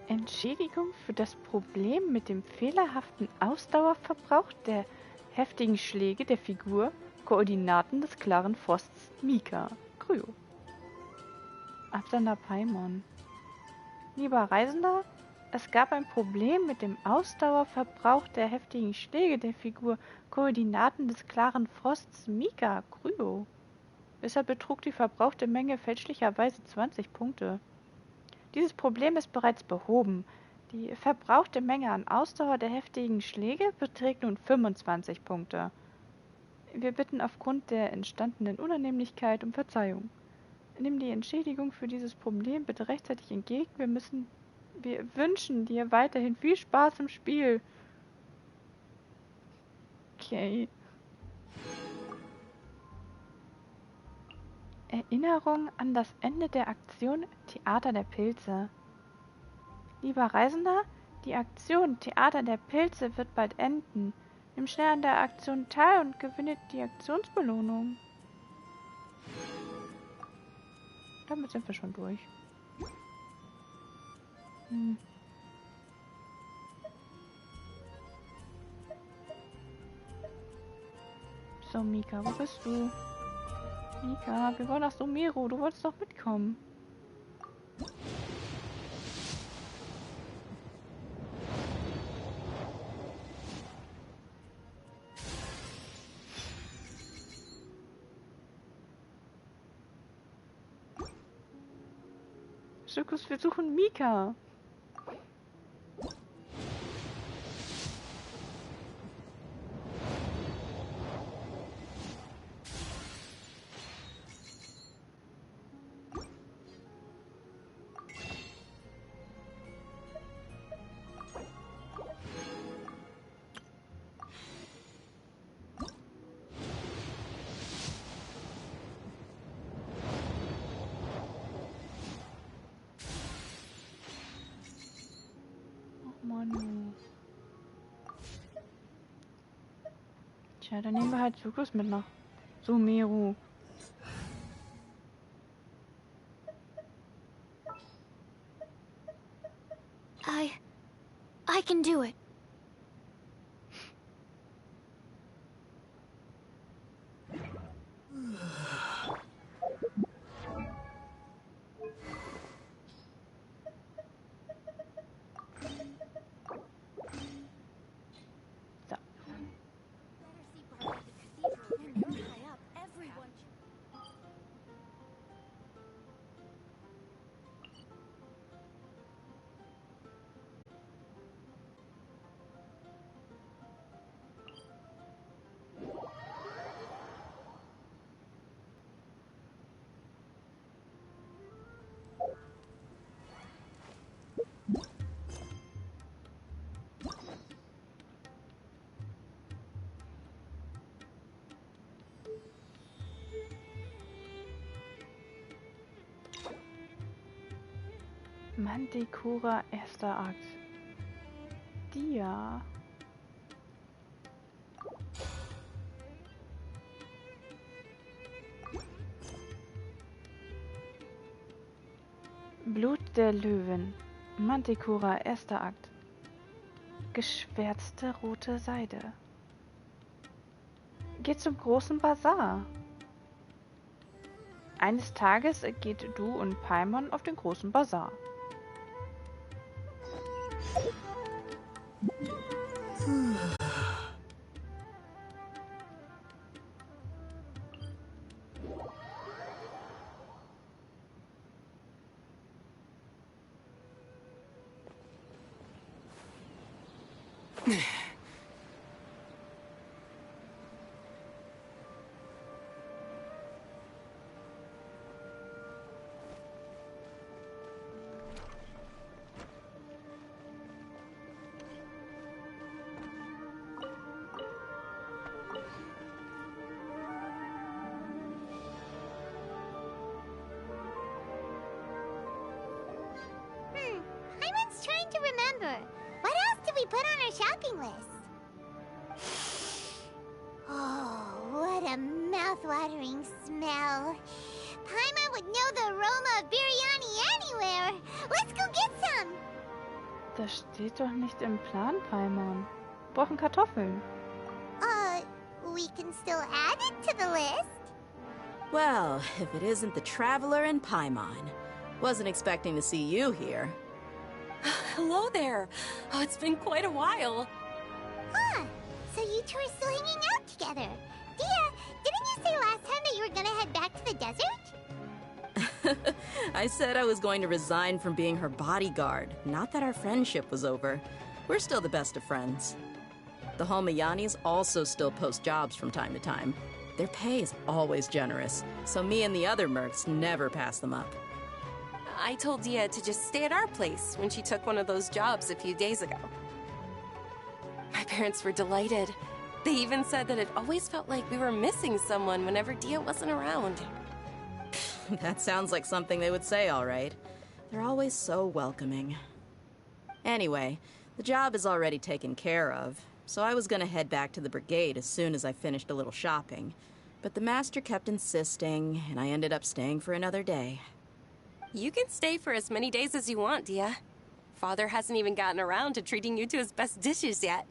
Entschädigung für das Problem mit dem fehlerhaften Ausdauerverbrauch der heftigen Schläge der Figur Koordinaten des klaren Frosts Mika. Kryo. Absender Paimon. Lieber Reisender, es gab ein Problem mit dem Ausdauerverbrauch der heftigen Schläge der Figur Koordinaten des klaren Frosts Mika. Kryo. Deshalb betrug die verbrauchte Menge fälschlicherweise 20 Punkte. Dieses Problem ist bereits behoben. Die verbrauchte Menge an Ausdauer der heftigen Schläge beträgt nun 25 Punkte. Wir bitten aufgrund der entstandenen Unannehmlichkeit um Verzeihung. Nimm die Entschädigung für dieses Problem bitte rechtzeitig entgegen. Wir wünschen dir weiterhin viel Spaß im Spiel. Okay. Erinnerung an das Ende der Aktion Theater der Pilze. Lieber Reisender, die Aktion Theater der Pilze wird bald enden. Nimm schnell an der Aktion teil und gewinne die Aktionsbelohnung. Damit sind wir schon durch. So, Mika, wo bist du? Mika, wir wollen nach Somero. Du wolltest doch mitkommen. Schurkus, wir suchen Mika. Mann. Tja, dann nehmen wir halt Zyklus mit nach Sumeru. I can do it. Mantichora, erster Akt. Dia. Blut der Löwen. Mantichora, erster Akt. Geschwärzte rote Seide. Geht zum großen Bazar. Eines Tages geht du und Paimon auf den großen Bazar. Trying to remember. What else did we put on our shopping list? Oh, what a mouth-watering smell. Paimon would know the aroma of biryani anywhere. Let's go get some. Das steht doch nicht im Plan, Paimon. Wir brauchen Kartoffeln. We can still add it to the list. Well, if it isn't the Traveler and Paimon. Wasn't expecting to see you here. Hello there. Oh, it's been quite a while. Huh. So you two are still hanging out together. Dia, didn't you say last time that you were gonna head back to the desert? I said I was going to resign from being her bodyguard, not that our friendship was over. We're still the best of friends. The Holmayanis also still post jobs from time to time. Their pay is always generous, so me and the other mercs never pass them up. I told Dia to just stay at our place when she took one of those jobs a few days ago. My parents were delighted. They even said that it always felt like we were missing someone whenever Dia wasn't around. That sounds like something they would say, all right. They're always so welcoming. Anyway, the job is already taken care of, so I was gonna head back to the brigade as soon as I finished a little shopping. But the master kept insisting, and I ended up staying for another day. You can stay for as many days as you want, Dia. Father hasn't even gotten around to treating you to his best dishes yet.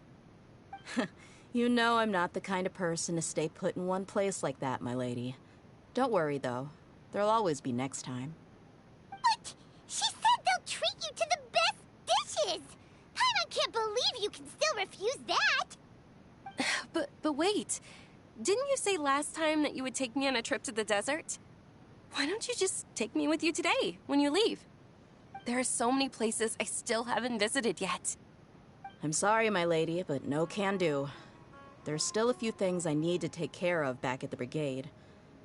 You know I'm not the kind of person to stay put in one place like that, my lady. Don't worry, though. There'll always be next time. But she said they'll treat you to the best dishes. I can't believe you can still refuse that. But wait. Didn't you say last time that you would take me on a trip to the desert? Why don't you just take me with you today, when you leave? There are so many places I still haven't visited yet. I'm sorry, my lady, but no can do. There's still a few things I need to take care of back at the brigade.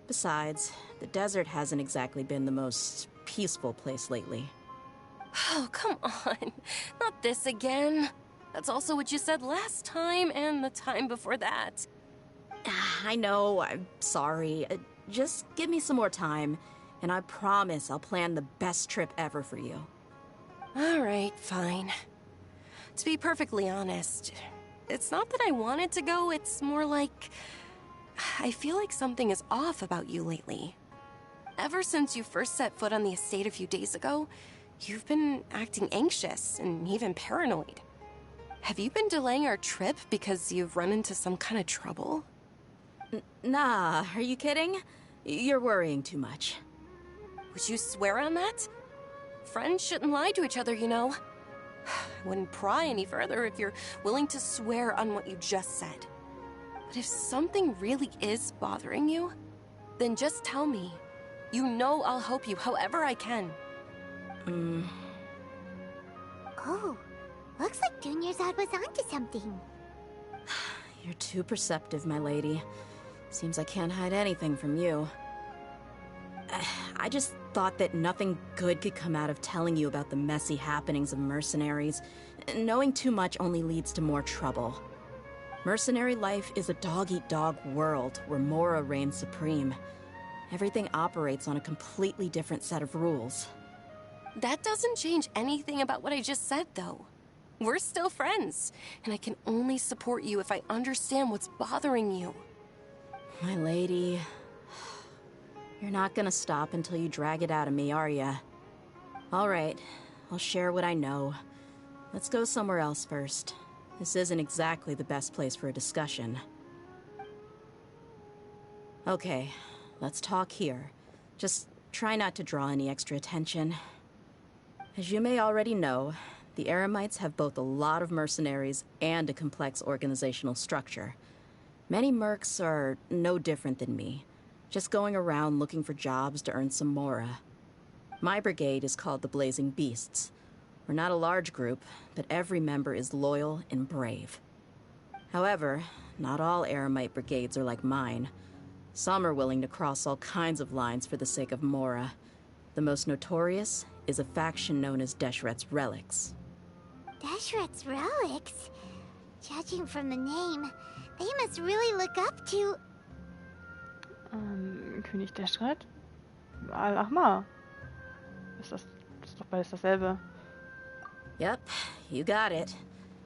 Besides, the desert hasn't exactly been the most peaceful place lately. Oh, come on. Not this again. That's also what you said last time and the time before that. I know, I'm sorry. Just give me some more time, and I promise I'll plan the best trip ever for you. All right, fine. To be perfectly honest, it's not that I wanted to go, it's more like... I feel like something is off about you lately. Ever since you first set foot on the estate a few days ago, you've been acting anxious and even paranoid. Have you been delaying our trip because you've run into some kind of trouble? Nah, are you kidding? You're worrying too much. Would you swear on that? Friends shouldn't lie to each other, you know. I wouldn't pry any further if you're willing to swear on what you just said. But if something really is bothering you, then just tell me. You know I'll help you however I can. Oh, looks like Dunyarzad was onto something. You're too perceptive, my lady. Seems I can't hide anything from you. I just thought that nothing good could come out of telling you about the messy happenings of mercenaries. Knowing too much only leads to more trouble. Mercenary life is a dog-eat-dog world where Mora reigns supreme. Everything operates on a completely different set of rules. That doesn't change anything about what I just said, though. We're still friends, and I can only support you if I understand what's bothering you. My lady... You're not gonna stop until you drag it out of me, are ya? All right, I'll share what I know. Let's go somewhere else first. This isn't exactly the best place for a discussion. Okay, let's talk here. Just try not to draw any extra attention. As you may already know, the Eremites have both a lot of mercenaries and a complex organizational structure. Many mercs are no different than me, just going around looking for jobs to earn some mora. My brigade is called the Blazing Beasts. We're not a large group, but every member is loyal and brave. However, not all Eremite brigades are like mine. Some are willing to cross all kinds of lines for the sake of mora. The most notorious is a faction known as Deshret's Relics. Deshret's Relics? Judging from the name, they must really look up to... König Deshret? Ach mal. Das ist doch beides dasselbe. Yep, you got it.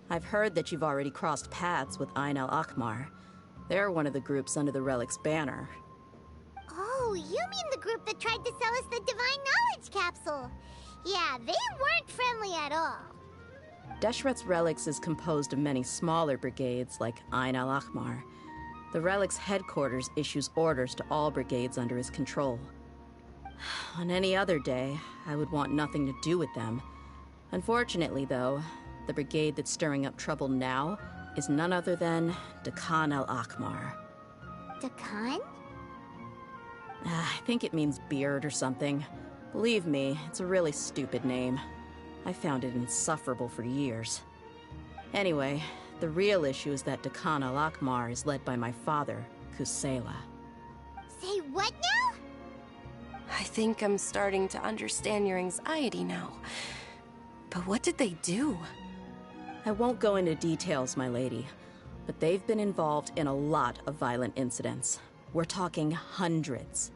I've heard that you've already crossed paths with Ain al-Akmar. They're one of the groups under the Relic's banner. Oh, you mean the group that tried to sell us the Divine Knowledge Capsule? Yeah, they weren't friendly at all. Deshret's Relics is composed of many smaller brigades like Ain al-Ahmar. The Relic's headquarters issues orders to all brigades under his control. On any other day, I would want nothing to do with them. Unfortunately, though, the brigade that's stirring up trouble now is none other than Dakan al-Ahmar. Dakan? I think it means beard or something. Believe me, it's a really stupid name. I found it insufferable for years. Anyway, the real issue is that Dakan al-Ahmar is led by my father, Kusela. Say what now? I think I'm starting to understand your anxiety now. But what did they do? I won't go into details, my lady, but they've been involved in a lot of violent incidents. We're talking hundreds.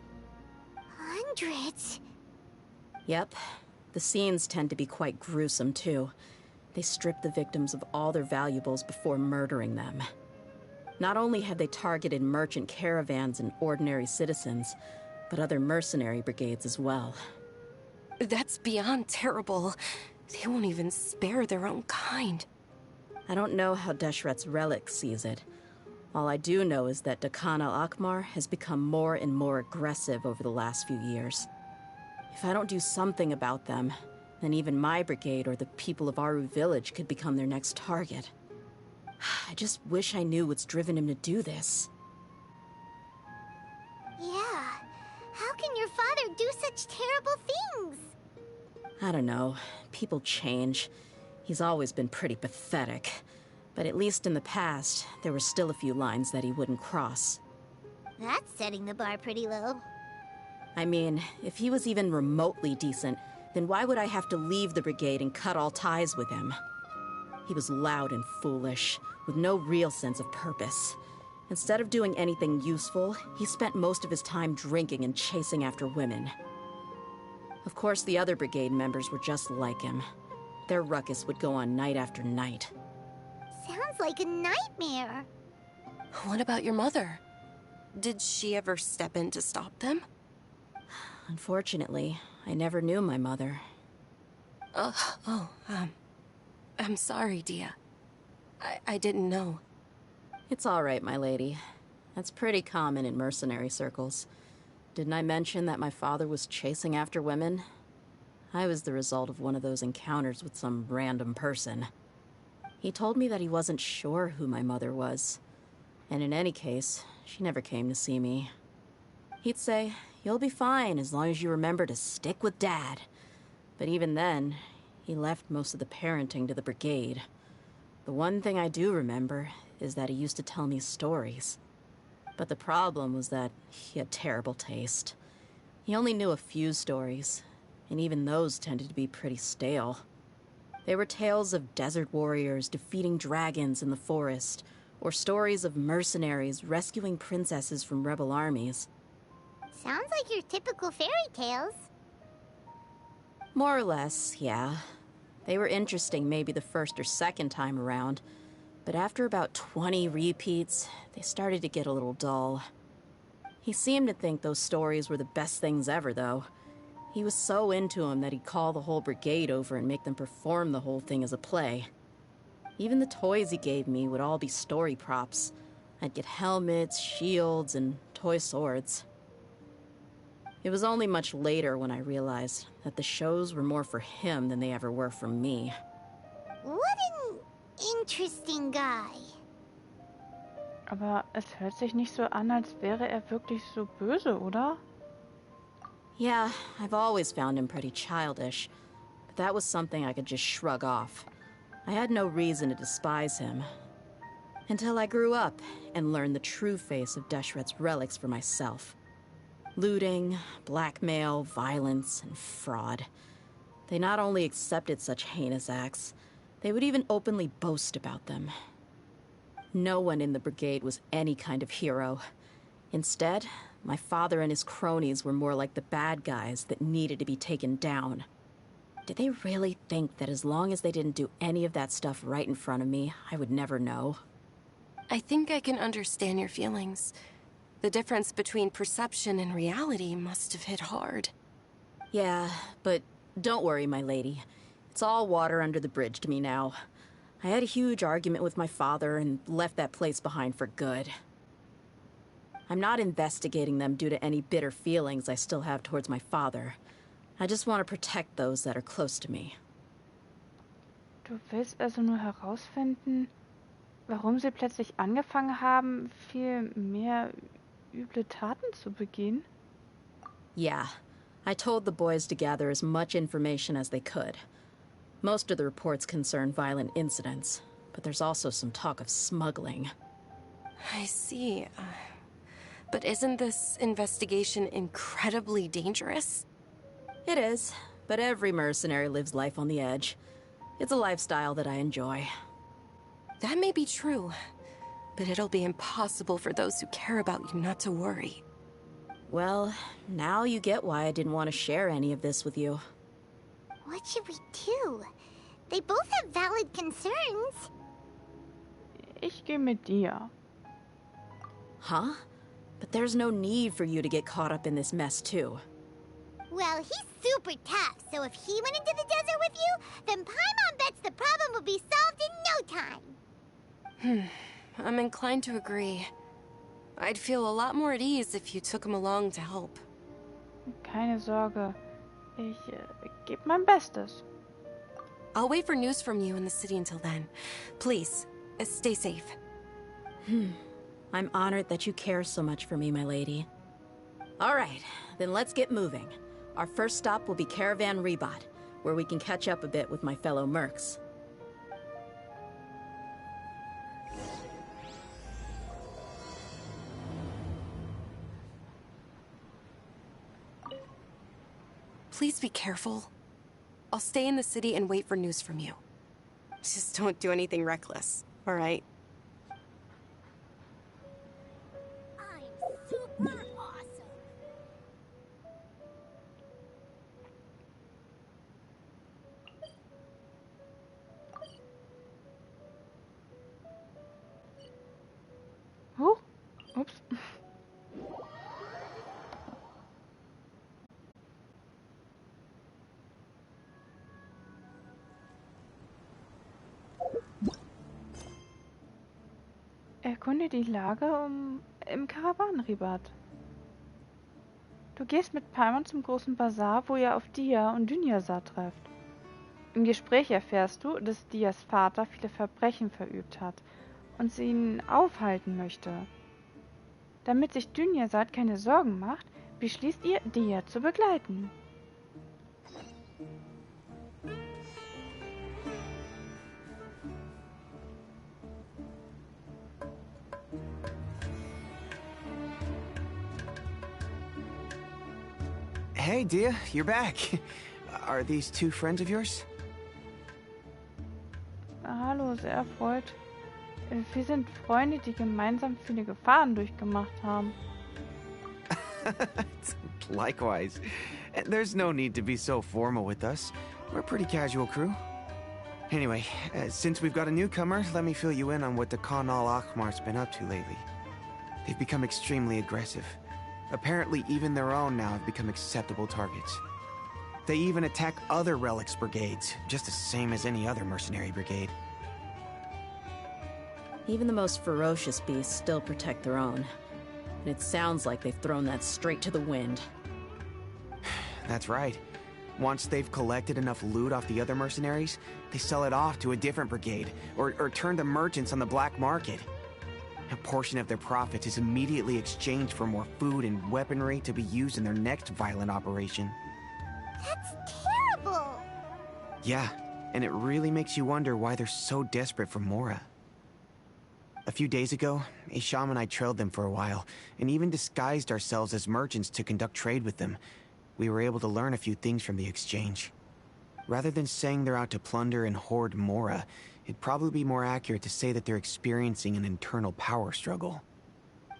Hundreds? Yep. The scenes tend to be quite gruesome, too. They strip the victims of all their valuables before murdering them. Not only have they targeted merchant caravans and ordinary citizens, but other mercenary brigades as well. That's beyond terrible. They won't even spare their own kind. I don't know how Deshret's Relic sees it. All I do know is that Dakan al-Ahmar has become more and more aggressive over the last few years. If I don't do something about them, then even my brigade or the people of Aru village could become their next target. I just wish I knew what's driven him to do this. Yeah. How can your father do such terrible things? I don't know. People change. He's always been pretty pathetic. But at least in the past, there were still a few lines that he wouldn't cross. That's setting the bar pretty low. I mean, if he was even remotely decent, then why would I have to leave the brigade and cut all ties with him? He was loud and foolish, with no real sense of purpose. Instead of doing anything useful, he spent most of his time drinking and chasing after women. Of course, the other brigade members were just like him. Their ruckus would go on night after night. Sounds like a nightmare. What about your mother? Did she ever step in to stop them? Unfortunately, I never knew my mother. I'm sorry, Dia. I didn't know. It's all right, my lady. That's pretty common in mercenary circles. Didn't I mention that my father was chasing after women? I was the result of one of those encounters with some random person. He told me that he wasn't sure who my mother was. And in any case, she never came to see me. He'd say, "You'll be fine as long as you remember to stick with Dad." But even then, he left most of the parenting to the brigade. The one thing I do remember is that he used to tell me stories. But the problem was that he had terrible taste. He only knew a few stories, and even those tended to be pretty stale. They were tales of desert warriors defeating dragons in the forest, or stories of mercenaries rescuing princesses from rebel armies. Sounds like your typical fairy tales. More or less, yeah. They were interesting maybe the first or second time around, but after about 20 repeats, they started to get a little dull. He seemed to think those stories were the best things ever, though. He was so into them that he'd call the whole brigade over and make them perform the whole thing as a play. Even the toys he gave me would all be story props. I'd get helmets, shields, and toy swords. It was only much later when I realized that the shows were more for him than they ever were for me. What an interesting guy. Aber es hört sich nicht so an, als wäre er wirklich so böse, oder? Yeah, I've always found him pretty childish, but that was something I could just shrug off. I had no reason to despise him. Until I grew up and learned the true face of Deshret's Relics for myself. Looting, blackmail, violence, and fraud. They not only accepted such heinous acts, they would even openly boast about them. No one in the brigade was any kind of hero. Instead, my father and his cronies were more like the bad guys that needed to be taken down. Did they really think that as long as they didn't do any of that stuff right in front of me, I would never know? I think I can understand your feelings. The difference between perception and reality must have hit hard. Yeah, but don't worry, my lady. It's all water under the bridge to me now. I had a huge argument with my father and left that place behind for good. I'm not investigating them due to any bitter feelings I still have towards my father. I just want to protect those that are close to me. Du willst also nur herausfinden, warum sie plötzlich angefangen haben, viel mehr üble Taten zu begehen? Yeah, I told the boys to gather as much information as they could. Most of the reports concern violent incidents, but there's also some talk of smuggling. I see. But isn't this investigation incredibly dangerous? It is, but every mercenary lives life on the edge. It's a lifestyle that I enjoy. That may be true, but it'll be impossible for those who care about you not to worry. Well, now you get why I didn't want to share any of this with you. What should we do? They both have valid concerns. Ich gehe mit dir. Huh? But there's no need for you to get caught up in this mess, too. Well, he's super tough, so if he went into the desert with you, then Paimon bets the problem will be solved in no time. I'm inclined to agree. I'd feel a lot more at ease if you took him along to help. Keine Sorge. Ich gebe mein Bestes. I'll wait for news from you in the city until then. Please, stay safe. I'm honored that you care so much for me, my lady. All right, then let's get moving. Our first stop will be Caravan Rebot, where we can catch up a bit with my fellow mercs. Please be careful. I'll stay in the city and wait for news from you. Just don't do anything reckless, all right? I'm super awesome. Ups. Erkunde die Lage im Karawanenribat. Du gehst mit Paimon zum großen Bazar, wo ihr auf Dia und Dünjasar trefft. Im Gespräch erfährst du, dass Dias Vater viele Verbrechen verübt hat und sie ihn aufhalten möchte. Damit sich Dünjasar keine Sorgen macht, beschließt ihr, Dia zu begleiten. Hey, Dia, you're back. Are these two friends of yours? Hallo, sehr erfreut. Wir sind Freunde, die gemeinsam viele Gefahren durchgemacht haben. Likewise. There's no need to be so formal with us. We're a pretty casual crew. Anyway, since we've got a newcomer, let me fill you in on what the Khan al-Ahmar's been up to lately. They've become extremely aggressive. Apparently, even their own now have become acceptable targets. They even attack other relics brigades, just the same as any other mercenary brigade. Even the most ferocious beasts still protect their own. And it sounds like they've thrown that straight to the wind. That's right. Once they've collected enough loot off the other mercenaries, they sell it off to a different brigade, or turn to merchants on the black market. A portion of their profits is immediately exchanged for more food and weaponry to be used in their next violent operation. That's terrible! Yeah, and it really makes you wonder why they're so desperate for Mora. A few days ago, Isham and I trailed them for a while, and even disguised ourselves as merchants to conduct trade with them. We were able to learn a few things from the exchange. Rather than saying they're out to plunder and hoard Mora, it'd probably be more accurate to say that they're experiencing an internal power struggle.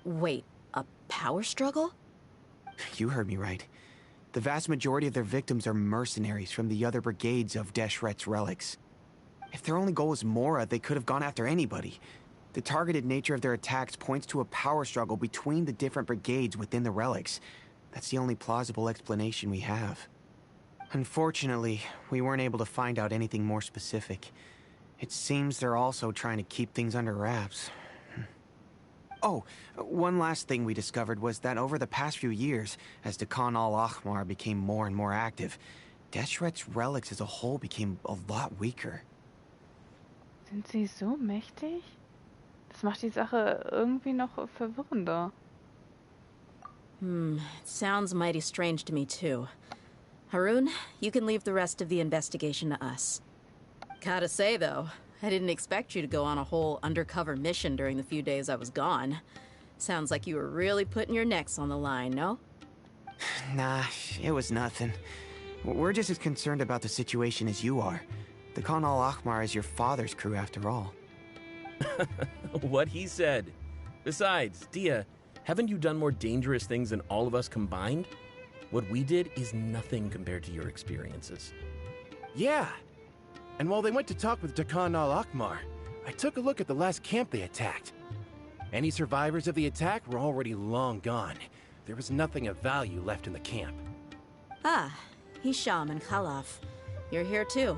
Wait, a power struggle? You heard me right. The vast majority of their victims are mercenaries from the other brigades of Deshret's relics. If their only goal was Mora, they could have gone after anybody. The targeted nature of their attacks points to a power struggle between the different brigades within the relics. That's the only plausible explanation we have. Unfortunately, we weren't able to find out anything more specific. It seems they're also trying to keep things under wraps. Oh, one last thing we discovered was that over the past few years, as the Khan al-Ahmar became more and more active, Deshret's relics as a whole became a lot weaker. Sind sie so mächtig? Das macht die Sache irgendwie noch verwirrender. It sounds mighty strange to me, too. Haroon, you can leave the rest of the investigation to us. Gotta say, though, I didn't expect you to go on a whole undercover mission during the few days I was gone. Sounds like you were really putting your necks on the line, no? Nah, it was nothing. We're just as concerned about the situation as you are. The Khan al-Ahmar is your father's crew, after all. What he said. Besides, Dia, haven't you done more dangerous things than all of us combined? What we did is nothing compared to your experiences. Yeah. And while they went to talk with Khan al-Ahmar, I took a look at the last camp they attacked. Any survivors of the attack were already long gone. There was nothing of value left in the camp. Ah, Hisham and Khalaf. You're here too.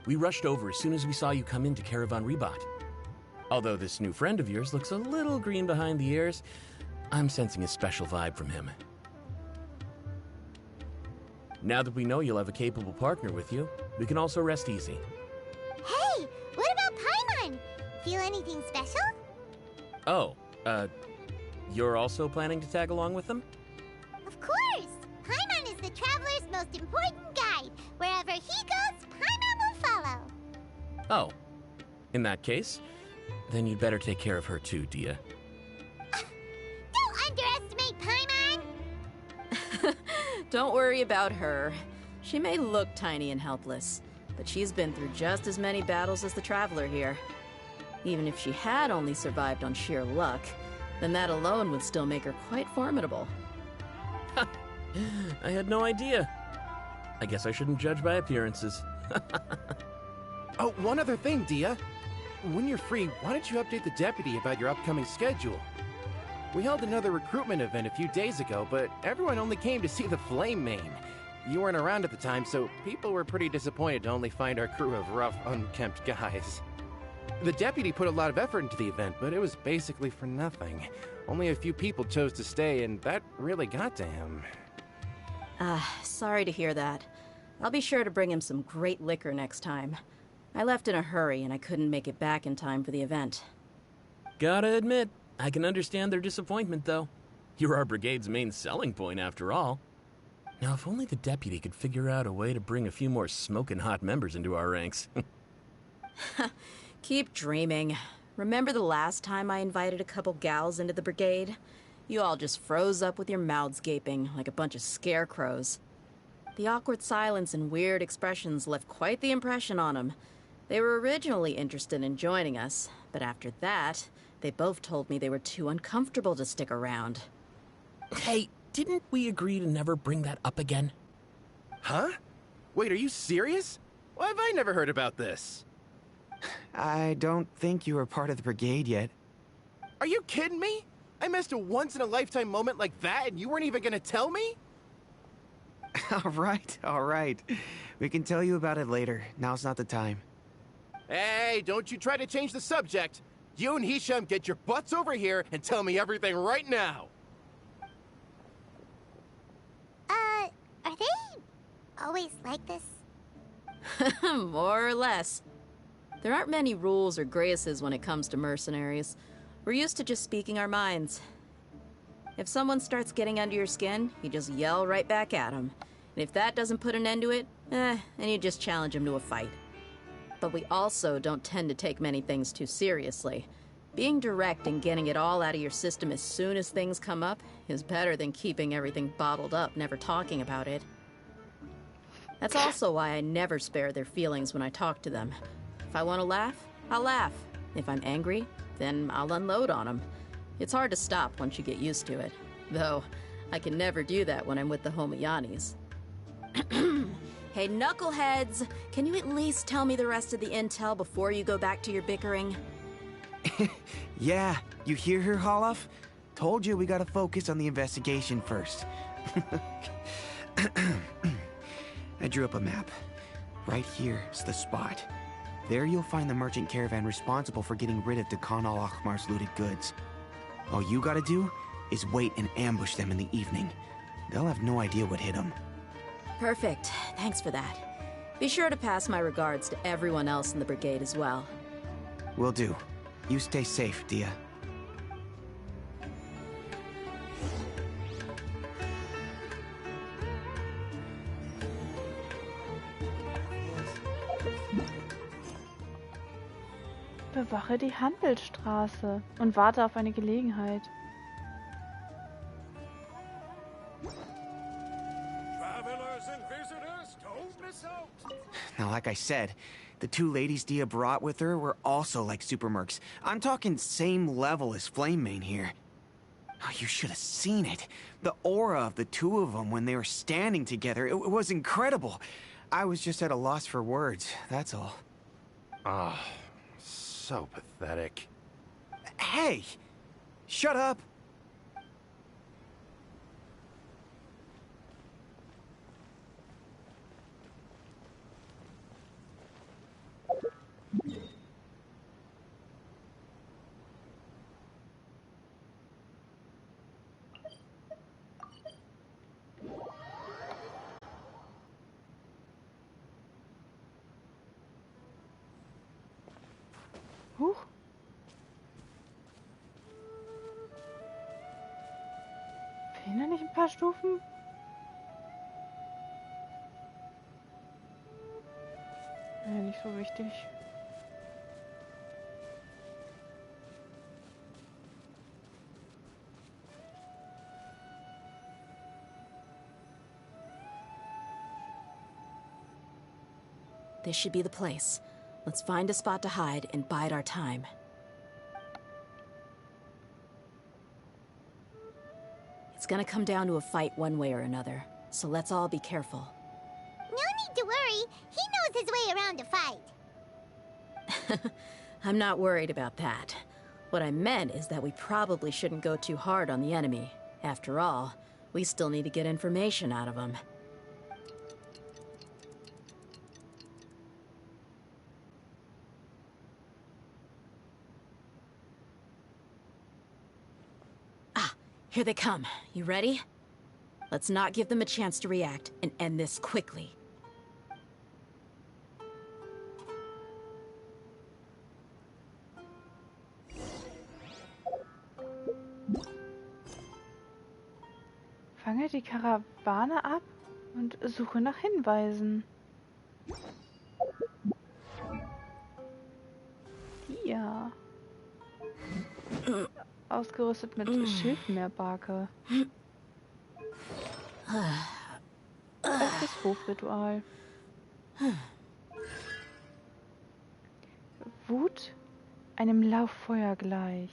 We rushed over as soon as we saw you come into Caravan Ribat. Although this new friend of yours looks a little green behind the ears, I'm sensing a special vibe from him. Now that we know you'll have a capable partner with you, we can also rest easy. Hey, what about Paimon? Feel anything special? Oh, you're also planning to tag along with them? Of course! Paimon is the traveler's most important guide. Wherever he goes, Paimon will follow. Oh, in that case, then you'd better take care of her too, Dia. Don't underestimate Paimon! Don't worry about her. She may look tiny and helpless, but she's been through just as many battles as the Traveler here. Even if she had only survived on sheer luck, then that alone would still make her quite formidable. I had no idea. I guess I shouldn't judge by appearances. Oh, one other thing, Dia. When you're free, why don't you update the deputy about your upcoming schedule? We held another recruitment event a few days ago, but everyone only came to see the Flame Mane. You weren't around at the time, so people were pretty disappointed to only find our crew of rough, unkempt guys. The deputy put a lot of effort into the event, but it was basically for nothing. Only a few people chose to stay, and that really got to him. Sorry to hear that. I'll be sure to bring him some great liquor next time. I left in a hurry, and I couldn't make it back in time for the event. Gotta admit, I can understand their disappointment, though. You're our brigade's main selling point, after all. Now, if only the deputy could figure out a way to bring a few more smoking hot members into our ranks. Keep dreaming. Remember the last time I invited a couple gals into the brigade? You all just froze up with your mouths gaping like a bunch of scarecrows. The awkward silence and weird expressions left quite the impression on them. They were originally interested in joining us, but after that, they both told me they were too uncomfortable to stick around. Hey, didn't we agree to never bring that up again? Huh? Wait, are you serious? Why have I never heard about this? I don't think you were part of the brigade yet. Are you kidding me? I missed a once-in-a-lifetime moment like that and you weren't even gonna tell me? All right. We can tell you about it later. Now's not the time. Hey, don't you try to change the subject. You and Hisham get your butts over here and tell me everything right now. Are they always like this? More or less. There aren't many rules or graces when it comes to mercenaries. We're used to just speaking our minds. If someone starts getting under your skin, you just yell right back at them. And if that doesn't put an end to it, then you just challenge them to a fight. But we also don't tend to take many things too seriously. Being direct and getting it all out of your system as soon as things come up is better than keeping everything bottled up, never talking about it. That's also why I never spare their feelings when I talk to them. If I want to laugh, I'll laugh. If I'm angry, then I'll unload on them. It's hard to stop once you get used to it. Though, I can never do that when I'm with the Homayanis. Hey, knuckleheads! Can you at least tell me the rest of the intel before you go back to your bickering? Yeah, you hear her, Holloff? Told you we gotta focus on the investigation first. drew up a map. Right here is the spot. There you'll find the merchant caravan responsible for getting rid of Dakan al-Akhmar's looted goods. All you gotta do is wait and ambush them in the evening. They'll have no idea what hit them. Perfect. Thanks for that. Be sure to pass my regards to everyone else in the brigade as well. Will do. You stay safe, Dia. Bewache die Handelsstraße und warte auf eine Gelegenheit. Travelers and visitors, don't miss out. Now, like I said, the two ladies Dia brought with her were also like super mercs. I'm talking same level as Flamemane here. Oh, you should have seen it. The aura of the two of them when they were standing together, it was incredible. I was just at a loss for words, that's all. Ah, so pathetic. Hey! Shut up! Huch. Fehlen da nicht ein paar Stufen? Ja, nicht so wichtig. This should be the place. Let's find a spot to hide and bide our time. It's gonna come down to a fight one way or another, so let's all be careful. No need to worry. He knows his way around a fight. I'm not worried about that. What I meant is that we probably shouldn't go too hard on the enemy. After all, we still need to get information out of them. Here they come. You ready? Let's not give them a chance to react and end this quickly. Fange die Karawane ab und suche nach Hinweisen. Ja. Ausgerüstet mit Schildmeerbarke. Echtes Hofritual. Wut einem Lauffeuer gleich.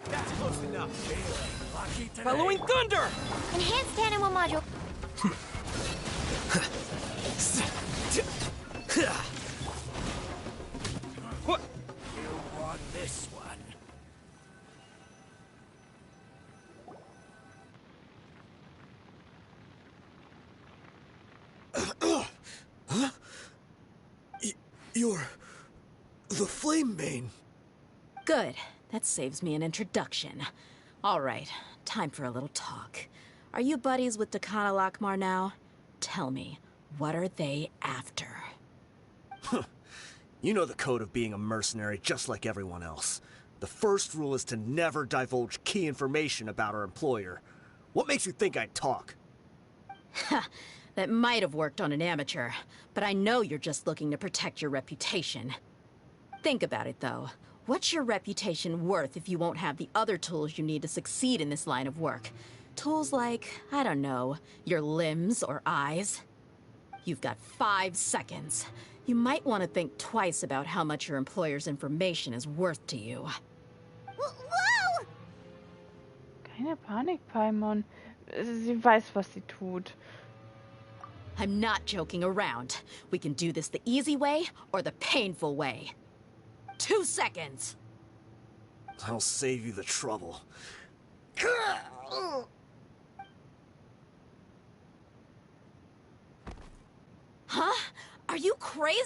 That's close enough. Lucky today. Following thunder! Enhanced animal module. What? You want this one? You're the Flamemane. Good. That saves me an introduction. All right, time for a little talk. Are you buddies with Dakan al-Akhmar now? Tell me, what are they after? You know the code of being a mercenary just like everyone else. The first rule is to never divulge key information about our employer. What makes you think I'd talk? That might have worked on an amateur, but I know you're just looking to protect your reputation. Think about it, though. What's your reputation worth if you won't have the other tools you need to succeed in this line of work? Tools like, I don't know, your limbs or eyes? You've got 5 seconds. You might want to think twice about how much your employer's information is worth to you. Whoa! Keine Panik, Paimon. Sie weiß, was sie tut. I'm not joking around. We can do this the easy way or the painful way. 2 seconds. I'll save you the trouble. Huh? Are you crazy?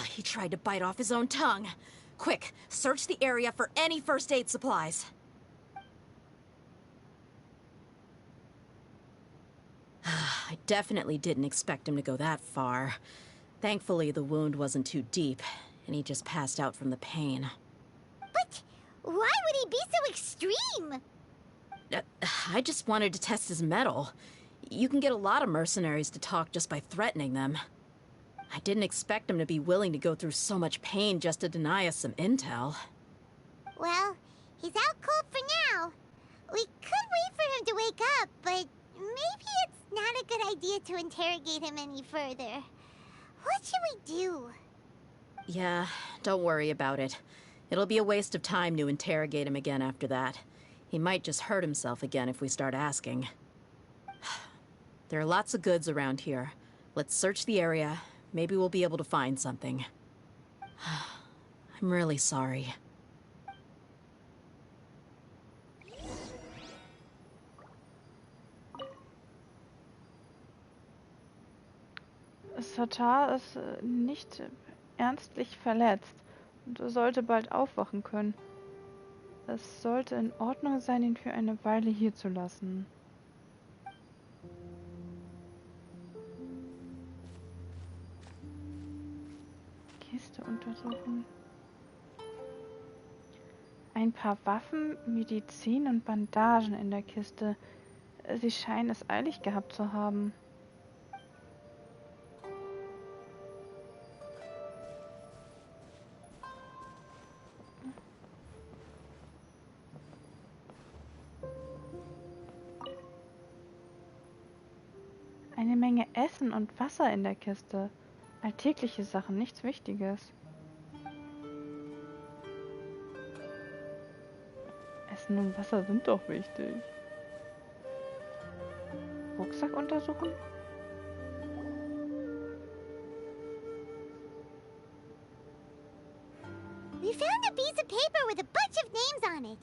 He tried to bite off his own tongue. Quick, search the area for any first aid supplies. I definitely didn't expect him to go that far. Thankfully, the wound wasn't too deep, and he just passed out from the pain. But why would he be so extreme? I just wanted to test his mettle. You can get a lot of mercenaries to talk just by threatening them. I didn't expect him to be willing to go through so much pain just to deny us some intel. Well, he's out cold for now. We could wait for him to wake up, but maybe it's not a good idea to interrogate him any further. What should we do? Yeah, don't worry about it. It'll be a waste of time to interrogate him again after that. He might just hurt himself again if we start asking. There are lots of goods around here. Let's search the area. Maybe we'll be able to find something. I'm really sorry. Satar ist nicht ernstlich verletzt und sollte bald aufwachen können. Es sollte in Ordnung sein, ihn für eine Weile hier zu lassen. Kiste untersuchen. Ein paar Waffen, Medizin und Bandagen in der Kiste. Sie scheinen es eilig gehabt zu haben. Eine Menge Essen und Wasser in der Kiste. Alltägliche Sachen, nichts Wichtiges. Essen und Wasser sind doch wichtig. Rucksack untersuchen? We found a piece of paper with a bunch of names on it.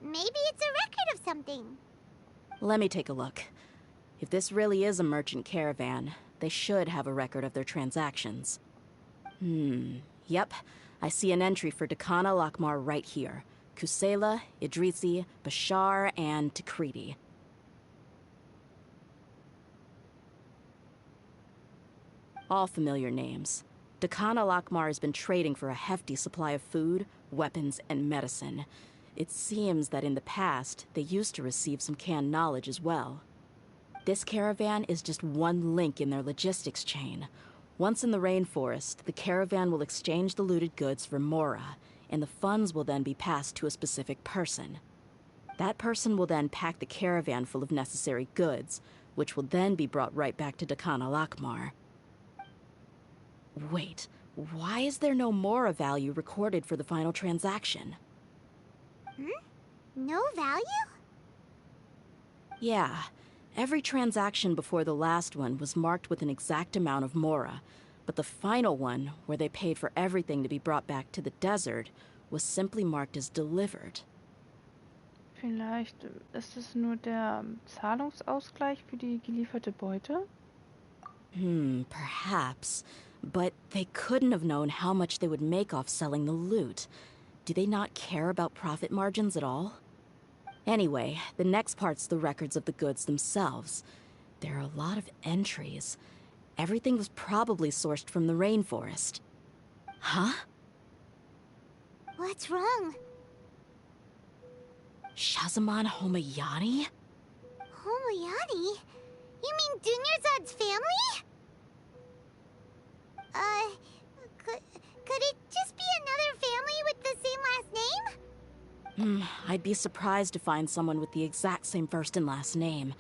Maybe it's a record of something. Let me take a look. If this really is a merchant caravan, they should have a record of their transactions. Yep. I see an entry for Dakana Lakmar right here. Kusela, Idrisi, Bashar, and Takriti. All familiar names. Dakana Lakmar has been trading for a hefty supply of food, weapons, and medicine. It seems that in the past, they used to receive some canned knowledge as well. This caravan is just one link in their logistics chain. Once in the rainforest, the caravan will exchange the looted goods for Mora, and the funds will then be passed to a specific person. That person will then pack the caravan full of necessary goods, which will then be brought right back to Dakana Lakmar. Wait, why is there no Mora value recorded for the final transaction? No value? Yeah. Every transaction before the last one was marked with an exact amount of Mora, but the final one, where they paid for everything to be brought back to the desert, was simply marked as delivered. Vielleicht ist es nur der Zahlungsausgleich für die gelieferte Beute? Perhaps. But they couldn't have known how much they would make off selling the loot. Do they not care about profit margins at all? Anyway, the next part's the records of the goods themselves. There are a lot of entries. Everything was probably sourced from the rainforest. Huh? What's wrong? Shazaman Homayani? Homayani? You mean Dunyarzad's family? Could it just be another family with the same last name? I'd be surprised to find someone with the exact same first and last name.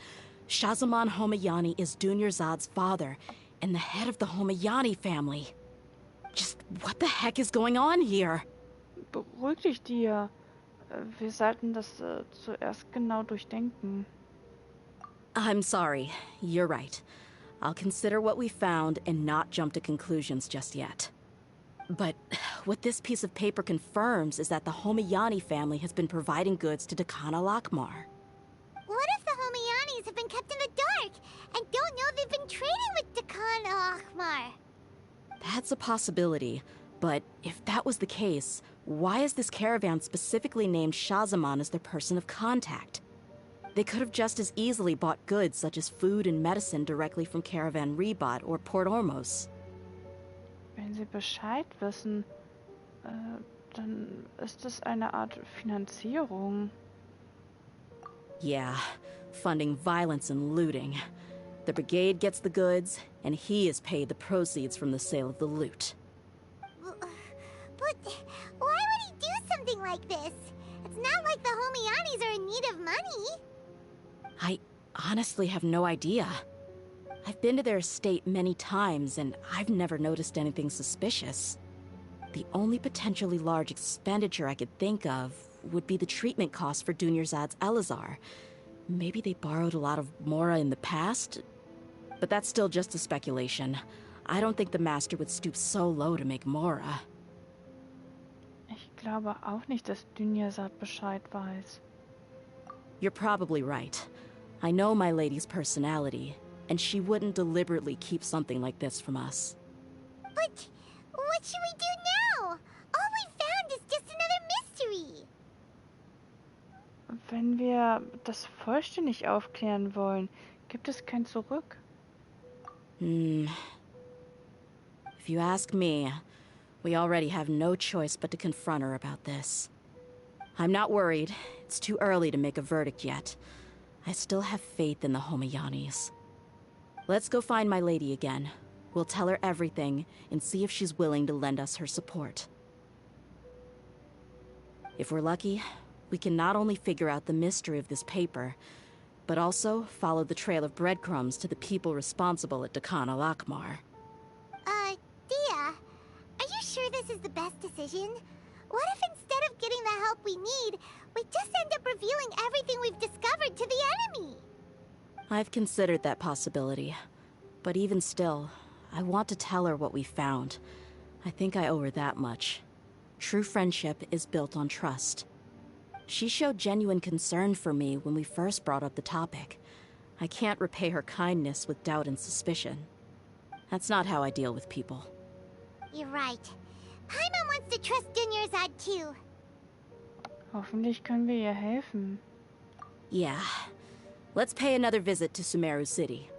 Shazaman Homayani is Dunyarzad's father, and the head of the Homayani family. Just what the heck is going on here? Beruhig dich, Dia. Wir sollten das zuerst genau durchdenken. I'm sorry. You're right. I'll consider what we found and not jump to conclusions just yet. But what this piece of paper confirms is that the Homiyani family has been providing goods to Dakana Lakmar. What if the Homiyanis have been kept in the dark and don't know they've been trading with Dakana Akhmar? That's a possibility, but if that was the case, why is this caravan specifically named Shazaman as their person of contact? They could have just as easily bought goods such as food and medicine directly from Caravan Ribat or Port Ormos. Wenn sie Bescheid wissen, dann ist es eine Art Finanzierung. Yeah, funding violence and looting. The brigade gets the goods, and he is paid the proceeds from the sale of the loot. But why would he do something like this? It's not like the Homiyanis are in need of money. I honestly have no idea. I've been to their estate many times, and I've never noticed anything suspicious. The only potentially large expenditure I could think of would be the treatment costs for Dunyarzad's Elazar. Maybe they borrowed a lot of Mora in the past? But that's still just a speculation. I don't think the Master would stoop so low to make Mora. Ich glaube auch nicht, dass Dunyarzad Bescheid weiß. You're probably right. I know my lady's personality, and she wouldn't deliberately keep something like this from us. But what should we do now? All we found is just another mystery. Wenn wir das vollständig aufklären wollen, gibt es kein Zurück. If you ask me, we already have no choice but to confront her about this. I'm not worried. It's too early to make a verdict yet. I still have faith in the Homiyanis. Let's go find my lady again. We'll tell her everything and see if she's willing to lend us her support. If we're lucky, we can not only figure out the mystery of this paper, but also follow the trail of breadcrumbs to the people responsible at Dakana Lakmar. Dia, are you sure this is the best decision? What if instead of getting the help we need, we just end up revealing everything we've discovered to the enemy? I've considered that possibility. But even still, I want to tell her what we found. I think I owe her that much. True friendship is built on trust. She showed genuine concern for me when we first brought up the topic. I can't repay her kindness with doubt and suspicion. That's not how I deal with people. You're right. Paimon wants to trust Dunyarzad too. Hoffentlich können wir ihr helfen. Yeah. Let's pay another visit to Sumeru City.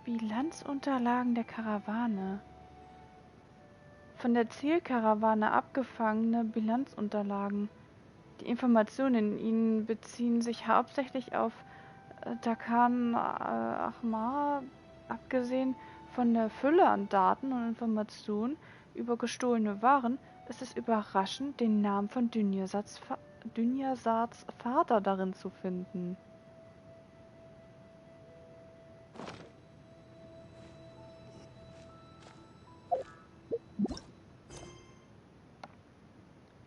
Bilanzunterlagen der Karawane. Von der Zielkarawane abgefangene Bilanzunterlagen. Die Informationen in ihnen beziehen sich hauptsächlich auf Dakan Ahmar, abgesehen von der Fülle an Daten und Informationen über gestohlene Waren, ist es überraschend, den Namen von Dunyarzads Vater darin zu finden.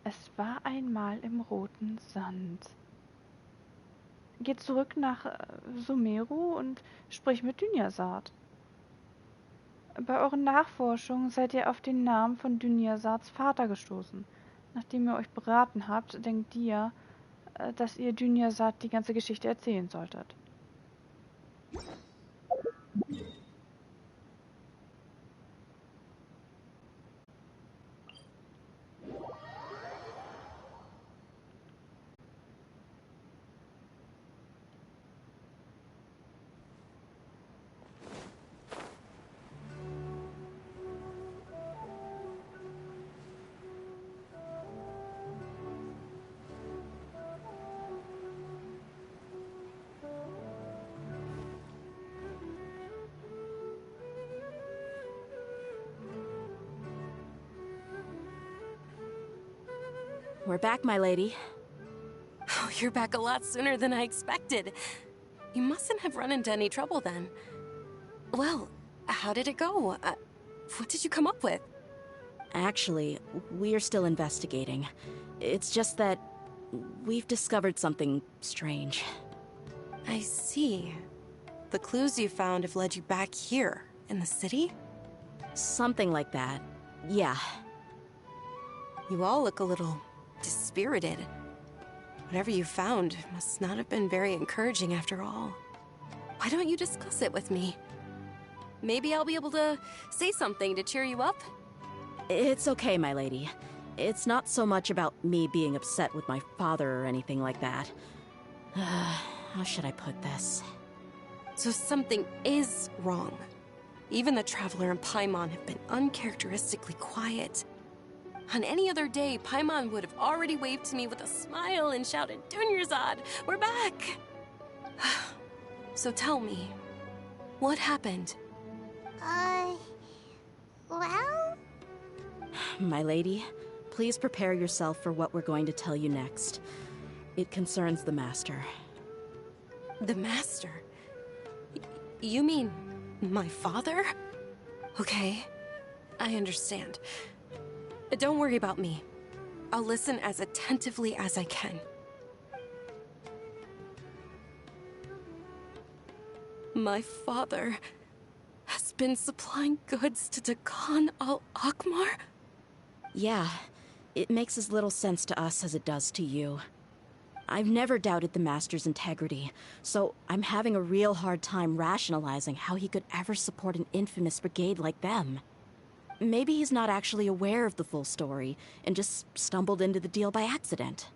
Es war einmal im roten Sand. Geht zurück nach Sumeru und sprich mit Dunyarzad. Bei euren Nachforschungen seid ihr auf den Namen von Dunyarzads Vater gestoßen. Nachdem ihr euch beraten habt, denkt ihr, dass ihr Dunyarzad die ganze Geschichte erzählen solltet. We're back, my lady. Oh, you're back a lot sooner than I expected. You mustn't have run into any trouble then. Well, how did it go? What did you come up with? Actually, we're still investigating. It's just that we've discovered something strange. I see. The clues you found have led you back here, in the city? Something like that. Yeah. You all look a little dispirited. Whatever you found must not have been very encouraging after all. Why don't you discuss it with me? Maybe I'll be able to say something to cheer you up? It's okay, my lady. It's not so much about me being upset with my father or anything like that. How should I put this? So something is wrong. Even the Traveler and Paimon have been uncharacteristically quiet. On any other day, Paimon would have already waved to me with a smile and shouted, "Dunyarzad, we're back!" So tell me, what happened? Well? My lady, please prepare yourself for what we're going to tell you next. It concerns the Master. The Master? You mean my father? Okay, I understand. Don't worry about me. I'll listen as attentively as I can. My father has been supplying goods to Dakan al-Akmar? Yeah, it makes as little sense to us as it does to you. I've never doubted the Master's integrity, so I'm having a real hard time rationalizing how he could ever support an infamous brigade like them. Maybe he's not actually aware of the full story and just stumbled into the deal by accident.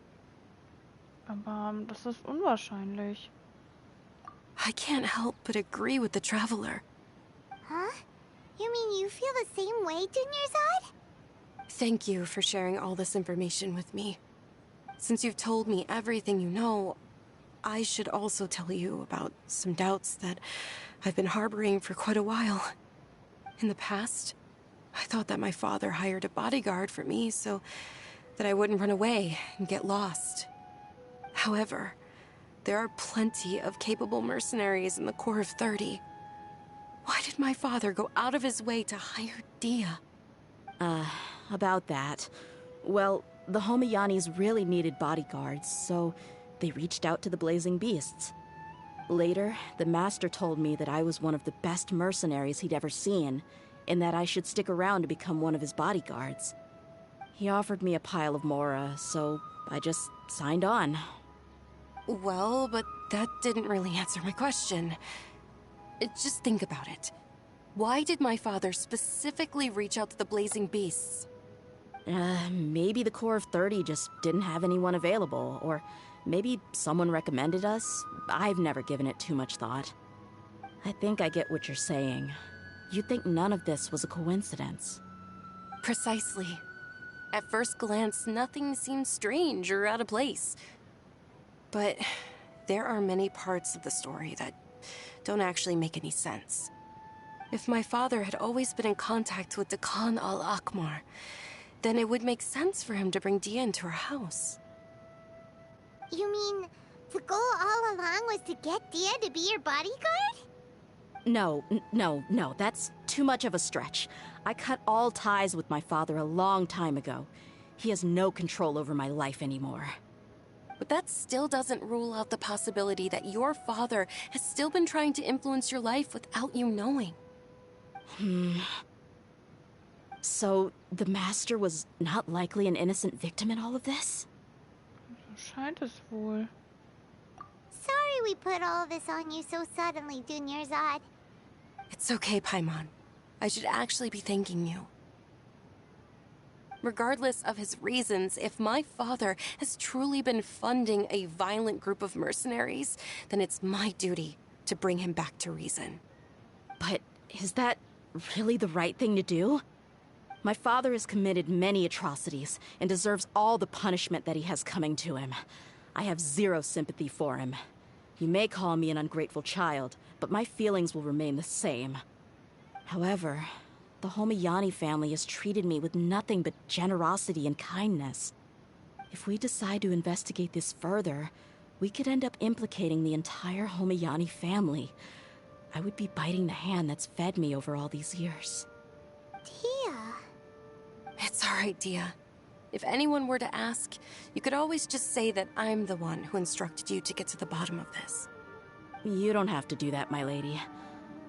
Aber das ist unwahrscheinlich. I can't help but agree with the Traveler. Huh? You mean you feel the same way, Dunyarzad? Thank you for sharing all this information with me. Since you've told me everything you know, I should also tell you about some doubts that I've been harboring for quite a while. In the past, I thought that my father hired a bodyguard for me so that I wouldn't run away and get lost. However, there are plenty of capable mercenaries in the Corps of 30. Why did my father go out of his way to hire Dia? About that. Well, the Homayanis really needed bodyguards, so they reached out to the Blazing Beasts. Later, the Master told me that I was one of the best mercenaries he'd ever seen, and that I should stick around to become one of his bodyguards. He offered me a pile of Mora, so I just signed on. Well, but that didn't really answer my question. Just think about it. Why did my father specifically reach out to the Blazing Beasts? Maybe the Corps of 30 just didn't have anyone available, or maybe someone recommended us. I've never given it too much thought. I think I get what you're saying. You'd think none of this was a coincidence. Precisely. At first glance, nothing seems strange or out of place. But there are many parts of the story that don't actually make any sense. If my father had always been in contact with Dakan al-Akmar, then it would make sense for him to bring Dia into our house. You mean the goal all along was to get Dia to be your bodyguard? No, that's too much of a stretch. I cut all ties with my father a long time ago. He has no control over my life anymore. But that still doesn't rule out the possibility that your father has still been trying to influence your life without you knowing. So, the Master was not likely an innocent victim in all of this? So scheint es wohl. Sorry we put all this on you so suddenly, Dunyarzad. It's okay, Paimon. I should actually be thanking you. Regardless of his reasons, if my father has truly been funding a violent group of mercenaries, then it's my duty to bring him back to reason. But is that really the right thing to do? My father has committed many atrocities and deserves all the punishment that he has coming to him. I have zero sympathy for him. You may call me an ungrateful child, but my feelings will remain the same. However, the Homayani family has treated me with nothing but generosity and kindness. If we decide to investigate this further, we could end up implicating the entire Homayani family. I would be biting the hand that's fed me over all these years. Tia. It's all right, Dia. If anyone were to ask, you could always just say that I'm the one who instructed you to get to the bottom of this. You don't have to do that, my lady.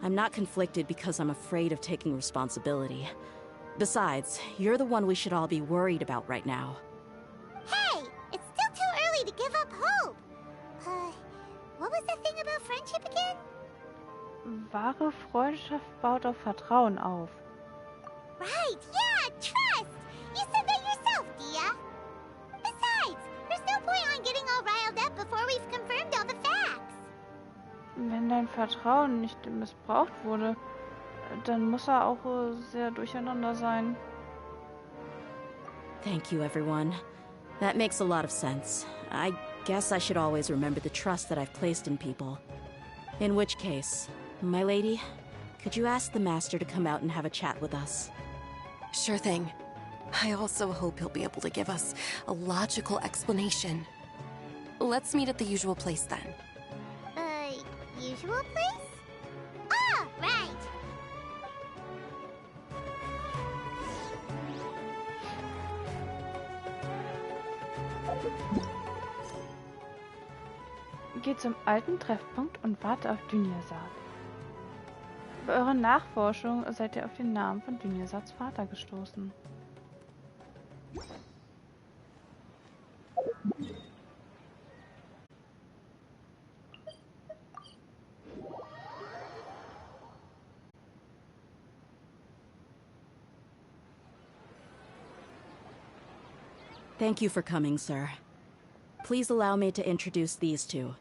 I'm not conflicted because I'm afraid of taking responsibility. Besides, you're the one we should all be worried about right now. Hey, it's still too early to give up hope. What was the thing about friendship again? Wahre Freundschaft baut auf Vertrauen auf. Right, yeah, trust! You said that yourself, Dia. Besides, there's no point on getting all riled up before we've confirmed all the facts. Wenn dein Vertrauen nicht missbraucht wurde, dann muss er auch sehr durcheinander sein. Thank you, everyone. That makes a lot of sense. I guess I should always remember the trust that I've placed in people. In which case, my lady, could you ask the Master to come out and have a chat with us? Sure thing. I also hope he'll be able to give us a logical explanation. Let's meet at the usual place then. Usual place? Ah, right! Geht zum alten Treffpunkt und warte auf Dünyarsad. Bei eurer Nachforschung seid ihr auf den Namen von Dünyasads Vater gestoßen. Thank you for coming, sir. Please allow me to introduce these two.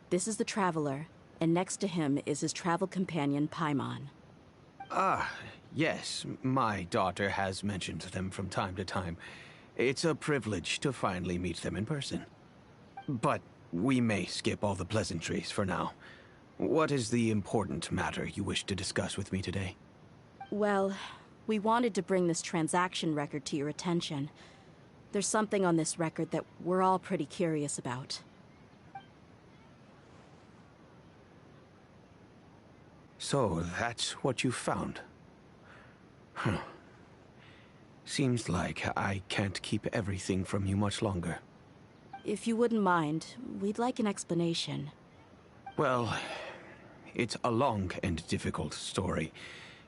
This is the Traveler, and next to him is his travel companion, Paimon. Ah, yes. My daughter has mentioned them from time to time. It's a privilege to finally meet them in person. But we may skip all the pleasantries for now. What is the important matter you wish to discuss with me today? Well, we wanted to bring this transaction record to your attention. There's something on this record that we're all pretty curious about. So, that's what you found. Huh. Seems like I can't keep everything from you much longer. If you wouldn't mind, we'd like an explanation. Well, it's a long and difficult story.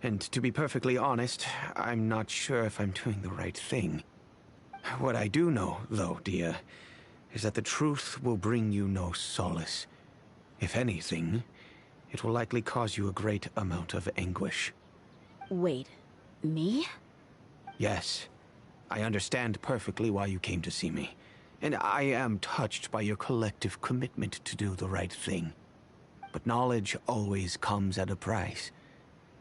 And to be perfectly honest, I'm not sure if I'm doing the right thing. What I do know, though, Dia, is that the truth will bring you no solace. If anything, it will likely cause you a great amount of anguish. Wait, me? Yes. I understand perfectly why you came to see me. And I am touched by your collective commitment to do the right thing. But knowledge always comes at a price.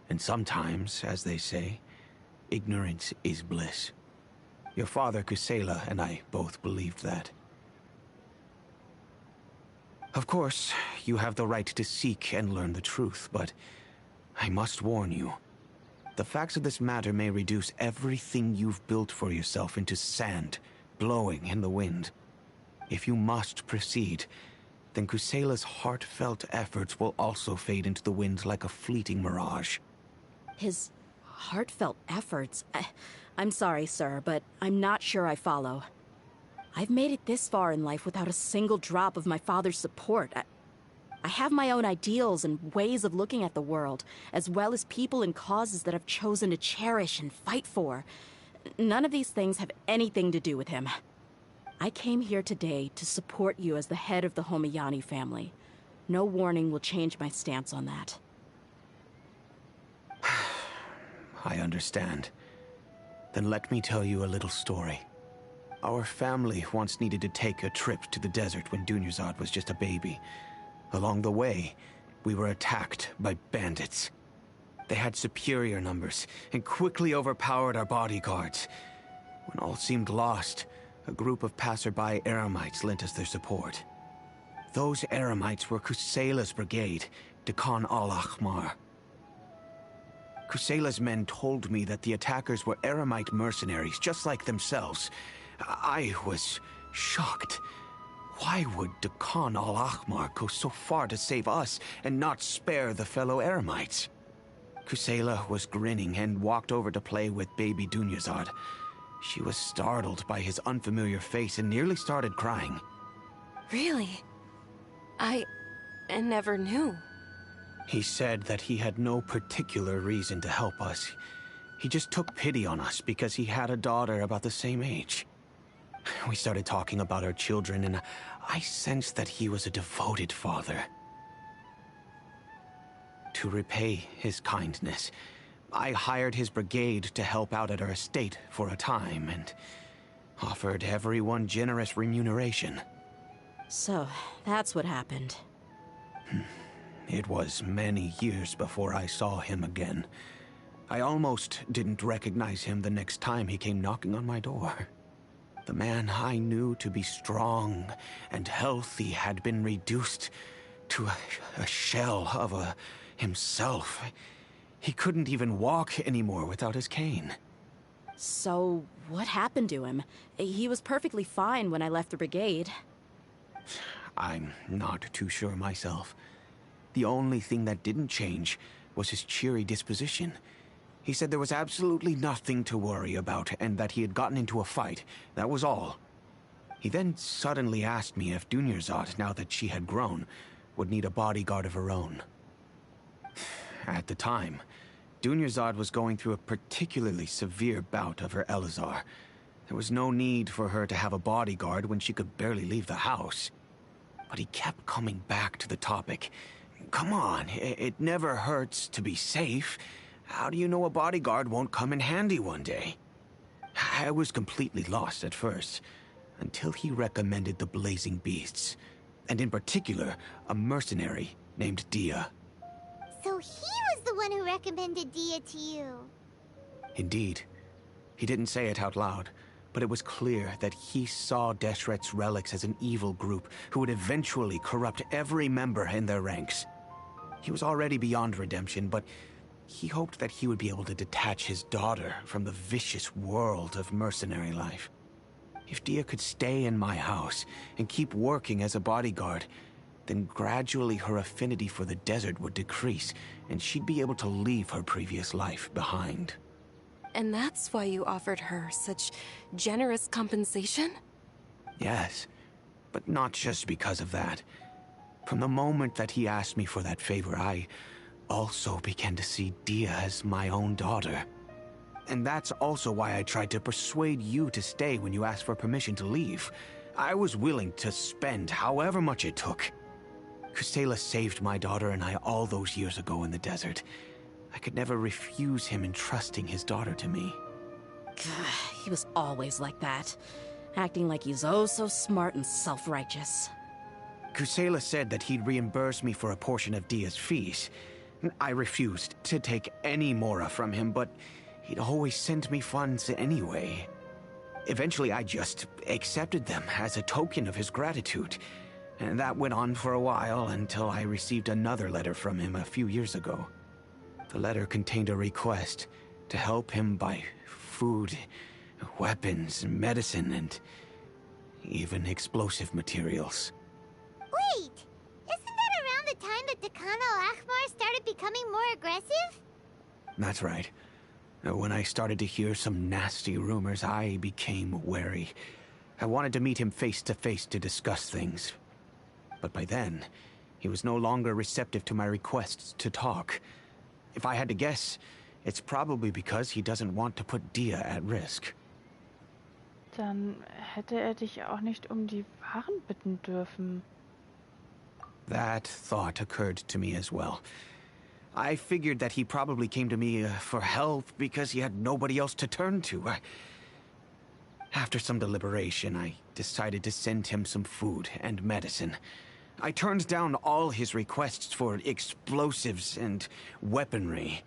And sometimes, as they say, ignorance is bliss. Your father, Kusela, and I both believed that. Of course, you have the right to seek and learn the truth, but I must warn you. The facts of this matter may reduce everything you've built for yourself into sand, blowing in the wind. If you must proceed, then Kusela's heartfelt efforts will also fade into the wind like a fleeting mirage. His heartfelt efforts? I'm sorry, sir, but I'm not sure I follow. I've made it this far in life without a single drop of my father's support. I have my own ideals and ways of looking at the world, as well as people and causes that I've chosen to cherish and fight for. None of these things have anything to do with him. I came here today to support you as the head of the Homayani family. No warning will change my stance on that. I understand. Then let me tell you a little story. Our family once needed to take a trip to the desert when Dunyarzad was just a baby. Along the way, we were attacked by bandits. They had superior numbers and quickly overpowered our bodyguards. When all seemed lost, a group of passerby Eremites lent us their support. Those Eremites were Kusela's brigade, Dekan al-Ahmar. Kusela's men told me that the attackers were Eremite mercenaries, just like themselves. I was shocked. Why would Dekan al-Ahmar go so far to save us and not spare the fellow Eremites? Kusela was grinning and walked over to play with baby Dunyazad. She was startled by his unfamiliar face and nearly started crying. Really? I never knew. He said that he had no particular reason to help us. He just took pity on us because he had a daughter about the same age. We started talking about our children, and I sensed that he was a devoted father. To repay his kindness, I hired his brigade to help out at our estate for a time, and offered everyone generous remuneration. So, that's what happened. It was many years before I saw him again. I almost didn't recognize him the next time he came knocking on my door. The man I knew to be strong and healthy had been reduced to a shell of himself. He couldn't even walk anymore without his cane. So, what happened to him? He was perfectly fine when I left the brigade. I'm not too sure myself. The only thing that didn't change was his cheery disposition. He said there was absolutely nothing to worry about and that he had gotten into a fight. That was all. He then suddenly asked me if Dunyazad, now that she had grown, would need a bodyguard of her own. At the time, Dunyazad was going through a particularly severe bout of her Elazar. There was no need for her to have a bodyguard when she could barely leave the house. But he kept coming back to the topic. Come on, it never hurts to be safe. How do you know a bodyguard won't come in handy one day? I was completely lost at first, until he recommended the Blazing Beasts, and in particular, a mercenary named Dia. So he was the one who recommended Dia to you. Indeed. He didn't say it out loud, but it was clear that he saw Deshret's relics as an evil group who would eventually corrupt every member in their ranks. He was already beyond redemption, but he hoped that he would be able to detach his daughter from the vicious world of mercenary life. If Dia could stay in my house and keep working as a bodyguard, then gradually her affinity for the desert would decrease, and she'd be able to leave her previous life behind. And that's why you offered her such generous compensation? Yes, but not just because of that. From the moment that he asked me for that favor, I also began to see Dia as my own daughter. And that's also why I tried to persuade you to stay when you asked for permission to leave. I was willing to spend however much it took. Kusela saved my daughter and I all those years ago in the desert. I could never refuse him entrusting his daughter to me. He was always like that, acting like he's oh so smart and self-righteous. Kusela said that he'd reimburse me for a portion of Dia's fees. I refused to take any mora from him, but he'd always send me funds anyway. Eventually, I just accepted them as a token of his gratitude. And that went on for a while until I received another letter from him a few years ago. The letter contained a request to help him buy food, weapons, medicine, and even explosive materials. Wait! Isn't that around the time that Dekan al-Ahmar started becoming more aggressive? That's right. When I started to hear some nasty rumors, I became wary. I wanted to meet him face to face to discuss things. But by then, he was no longer receptive to my requests to talk. If I had to guess, it's probably because he doesn't want to put Dia at risk. Dann hätte dich auch nicht die Waren bitten dürfen. That thought occurred to me as well. I figured that he probably came to me for help because he had nobody else to turn to. After some deliberation, I decided to send him some food and medicine. I turned down all his requests for explosives and weaponry.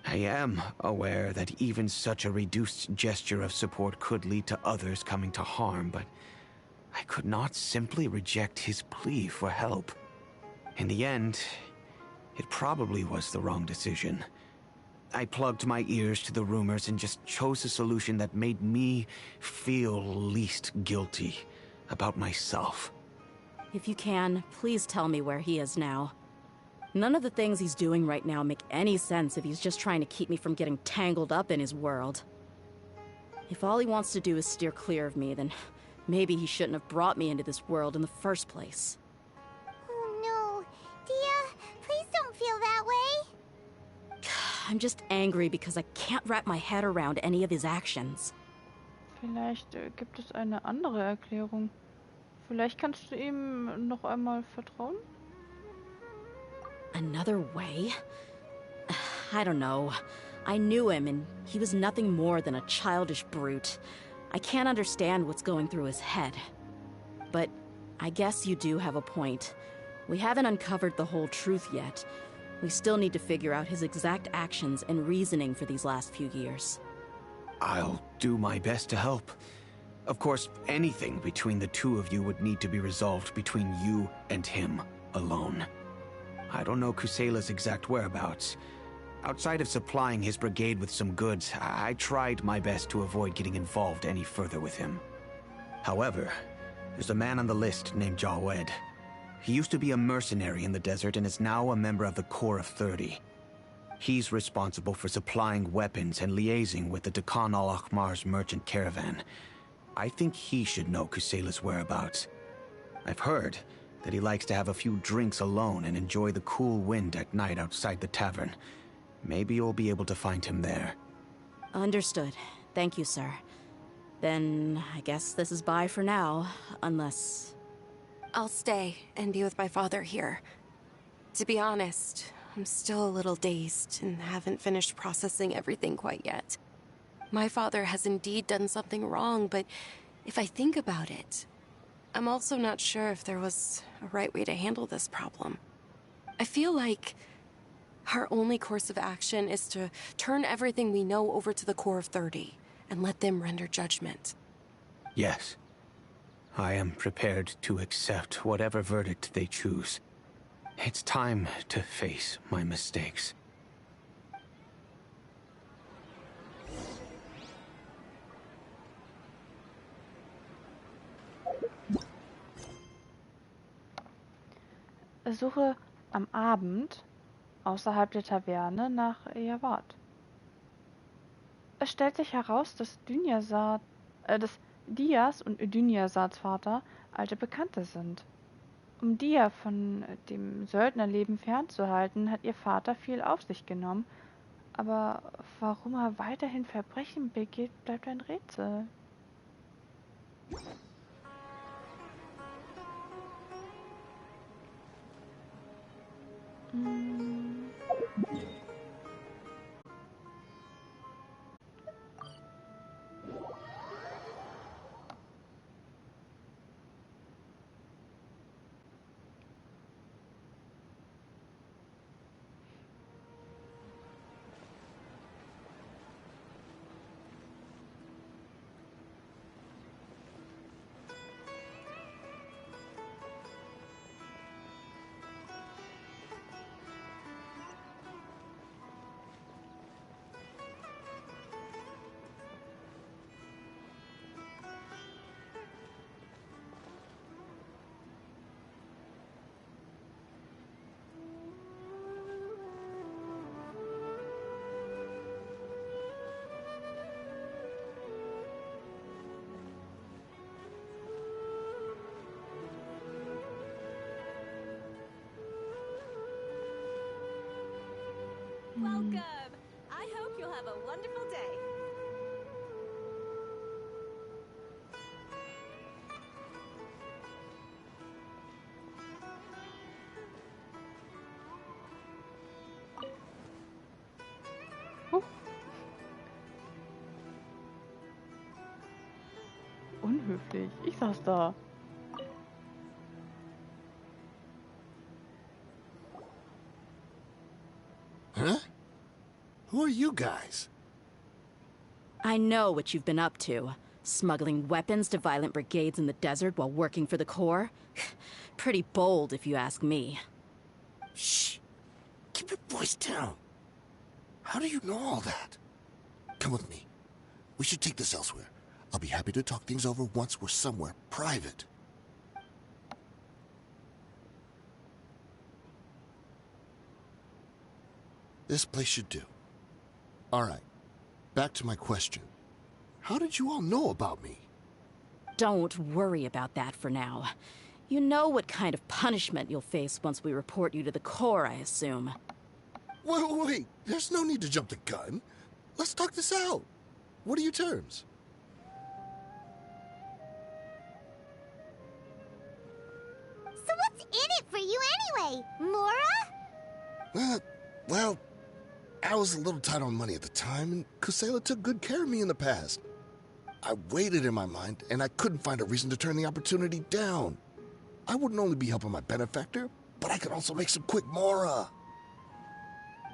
I am aware that even such a reduced gesture of support could lead to others coming to harm, but I could not simply reject his plea for help. In the end, it probably was the wrong decision. I plugged my ears to the rumors and just chose a solution that made me feel least guilty. about myself. If you can, please tell me where he is now. None of the things he's doing right now make any sense if he's just trying to keep me from getting tangled up in his world. If all he wants to do is steer clear of me, then maybe he shouldn't have brought me into this world in the first place. Oh no. Dia, please don't feel that way. I'm just angry because I can't wrap my head around any of his actions. Vielleicht gibt es eine andere Erklärung. Vielleicht kannst du ihm noch einmal vertrauen? Another way? I don't know. I knew him, and he was nothing more than a childish brute. I can't understand what's going through his head. But I guess you do have a point. We haven't uncovered the whole truth yet. We still need to figure out his exact actions and reasoning for these last few years. I'll do my best to help. Of course, anything between the two of you would need to be resolved between you and him alone. I don't know Kusela's exact whereabouts. Outside of supplying his brigade with some goods, I tried my best to avoid getting involved any further with him. However, there's a man on the list named Jawed. He used to be a mercenary in the desert and is now a member of the Corps of 30. He's responsible for supplying weapons and liaising with the Dakan al-Akhmar's merchant caravan. I think he should know Kusela's whereabouts. I've heard that he likes to have a few drinks alone and enjoy the cool wind at night outside the tavern. Maybe you'll be able to find him there. Understood. Thank you, sir. Then I guess this is bye for now, unless... I'll stay and be with my father here. To be honest, I'm still a little dazed and haven't finished processing everything quite yet. My father has indeed done something wrong, but if I think about it, I'm also not sure if there was a right way to handle this problem. I feel like our only course of action is to turn everything we know over to the Corps of 30 and let them render judgment. Yes. I am prepared to accept whatever verdict they choose. It's time to face my mistakes. Suche am Abend außerhalb der Taverne nach Jawad. Es stellt sich heraus, dass Dias und Dünyasads Vater alte Bekannte sind. Um Dia von dem Söldnerleben fernzuhalten, hat ihr Vater viel auf sich genommen. Aber warum er weiterhin Verbrechen begeht, bleibt ein Rätsel. Welcome! I hope you'll have a wonderful day. Unhöflich, ich saß da. Huh? Who are you guys? I know what you've been up to. Smuggling weapons to violent brigades in the desert while working for the Corps? Pretty bold, if you ask me. Shh. Keep your voice down. How do you know all that? Come with me. We should take this elsewhere. I'll be happy to talk things over once we're somewhere private. This place should do. Alright, back to my question. How did you all know about me? Don't worry about that for now. You know what kind of punishment you'll face once we report you to the Corps, I assume. Wait, there's no need to jump the gun. Let's talk this out. What are your terms? So what's in it for you anyway, Mora? Well, I was a little tight on money at the time, and Kusela took good care of me in the past. I weighed it in my mind, and I couldn't find a reason to turn the opportunity down. I wouldn't only be helping my benefactor, but I could also make some quick Mora.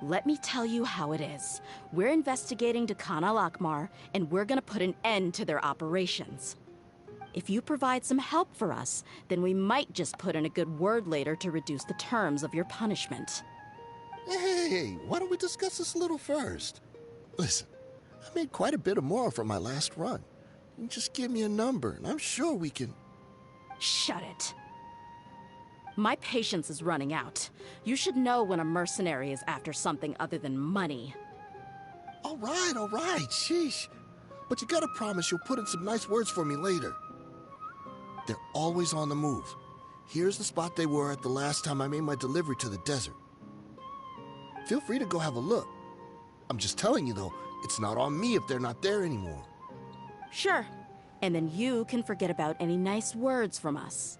Let me tell you how it is. We're investigating Khan al-Akmar, and we're gonna put an end to their operations. If you provide some help for us, then we might just put in a good word later to reduce the terms of your punishment. Hey, why don't we discuss this a little first? Listen, I made quite a bit of Mora from my last run. You just give me a number, and I'm sure we can... Shut it. My patience is running out. You should know when a mercenary is after something other than money. All right, sheesh. But you gotta promise you'll put in some nice words for me later. They're always on the move. Here's the spot they were at the last time I made my delivery to the desert. Feel free to go have a look. I'm just telling you, though, it's not on me if they're not there anymore. Sure. And then you can forget about any nice words from us.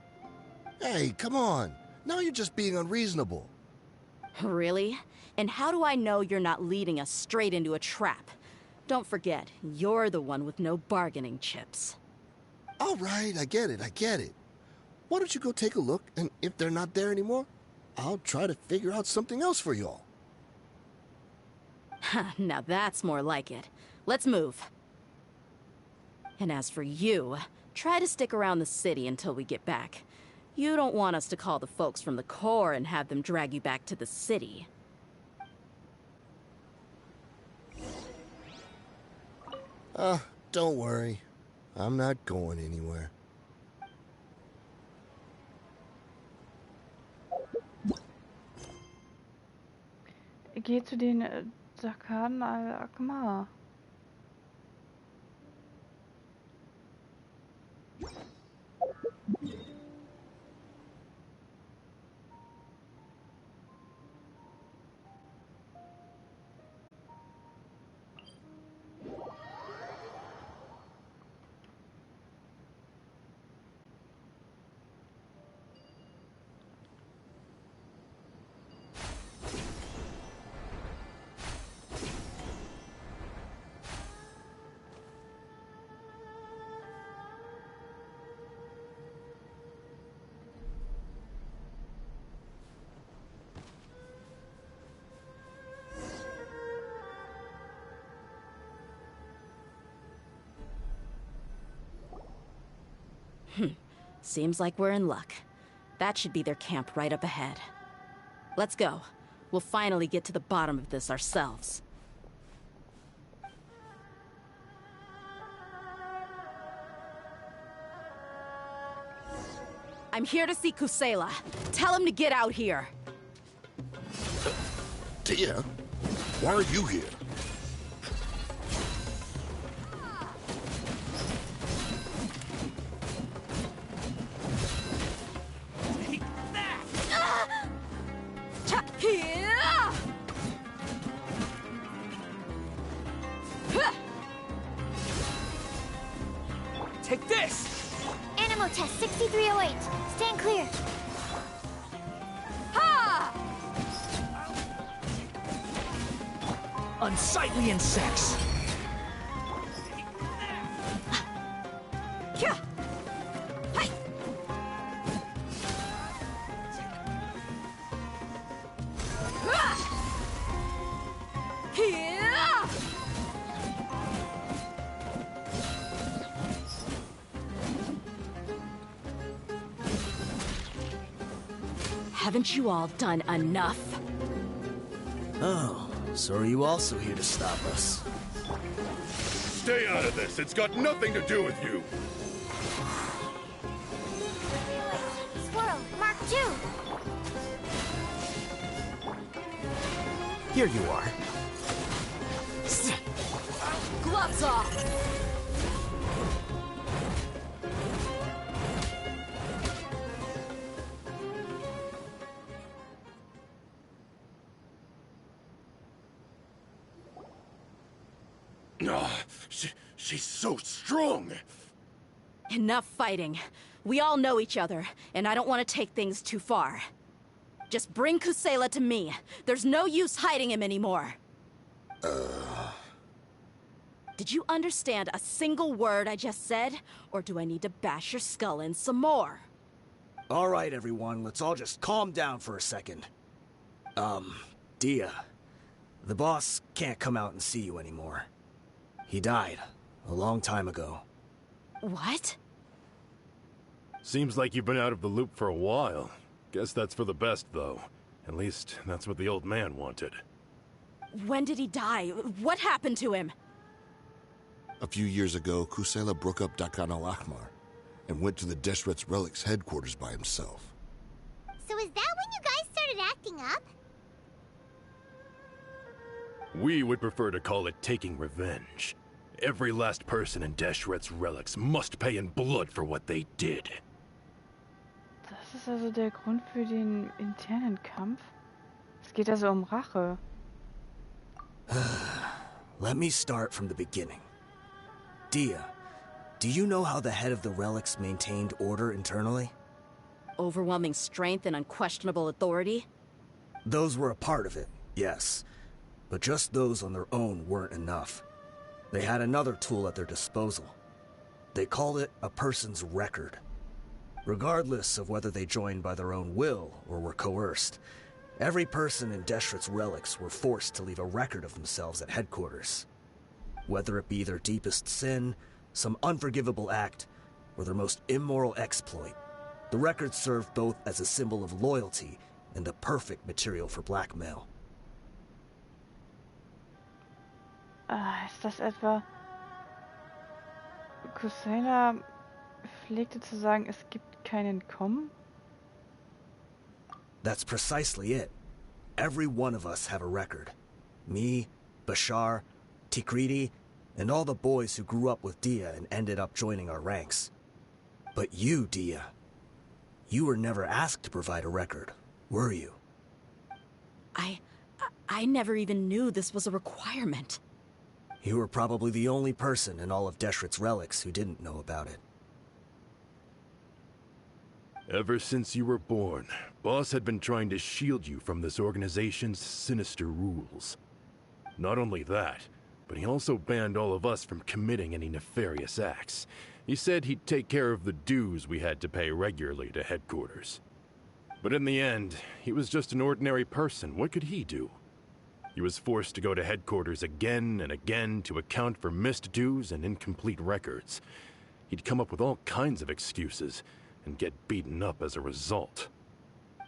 Hey, come on. Now you're just being unreasonable. Really? And how do I know you're not leading us straight into a trap? Don't forget, you're the one with no bargaining chips. All right, I get it. Why don't you go take a look, and if they're not there anymore, I'll try to figure out something else for y'all. Now that's more like it. Let's move. And as for you, try to stick around the city until we get back. You don't want us to call the folks from the Corps and have them drag you back to the city. Don't worry. I'm not going anywhere. Geh zu den Khan al-Akmar. Seems like we're in luck. That should be their camp right up ahead. Let's go. We'll finally get to the bottom of this ourselves. I'm here to see Kusela. Tell him to get out here. Tia, why are you here? Take this! Animal test 6308. Stand clear. Ha! Unsightly insects. Haven't you all done enough? Oh, so are you also here to stop us? Stay out of this. It's got nothing to do with you. Squirrel, Mark 2. Here you are. Gloves off! She's so strong. Enough fighting. We all know each other, and I don't want to take things too far. Just bring Kusela to me. There's no use hiding him anymore. Did you understand a single word I just said? Or do I need to bash your skull in some more? All right, everyone, let's all just calm down for a second. Dia, the boss can't come out and see you anymore. He died a long time ago. What? Seems like you've been out of the loop for a while. Guess that's for the best, though. At least, that's what the old man wanted. When did he die? What happened to him? A few years ago, Kusela broke up Dakan al-Ahmar and went to the Deshret's Relics headquarters by himself. So is that when you guys started acting up? We would prefer to call it taking revenge. Every last person in Deshret's Relics must pay in blood for what they did. Das ist also der Grund für den internen Kampf. Es geht also um Rache. Let me start from the beginning. Dia, do you know how the head of the Relics maintained order internally? Overwhelming strength and unquestionable authority? Those were a part of it, yes. But just those on their own weren't enough. They had another tool at their disposal. They called it a person's record. Regardless of whether they joined by their own will or were coerced, every person in Deshret's Relics were forced to leave a record of themselves at headquarters. Whether it be their deepest sin, some unforgivable act, or their most immoral exploit, the record served both as a symbol of loyalty and the perfect material for blackmail. Ist das etwa... Kusela pflegte zu sagen, es gibt kein Entkommen? That's precisely it. Every one of us have a record. Me, Bashar, Tikriti, and all the boys who grew up with Dia and ended up joining our ranks. But you, Dia, you were never asked to provide a record, were you? I never even knew this was a requirement. You were probably the only person in all of Deshret's Relics who didn't know about it. Ever since you were born, Boss had been trying to shield you from this organization's sinister rules. Not only that, but he also banned all of us from committing any nefarious acts. He said he'd take care of the dues we had to pay regularly to headquarters. But in the end, he was just an ordinary person. What could he do? He was forced to go to headquarters again and again to account for missed dues and incomplete records. He'd come up with all kinds of excuses and get beaten up as a result.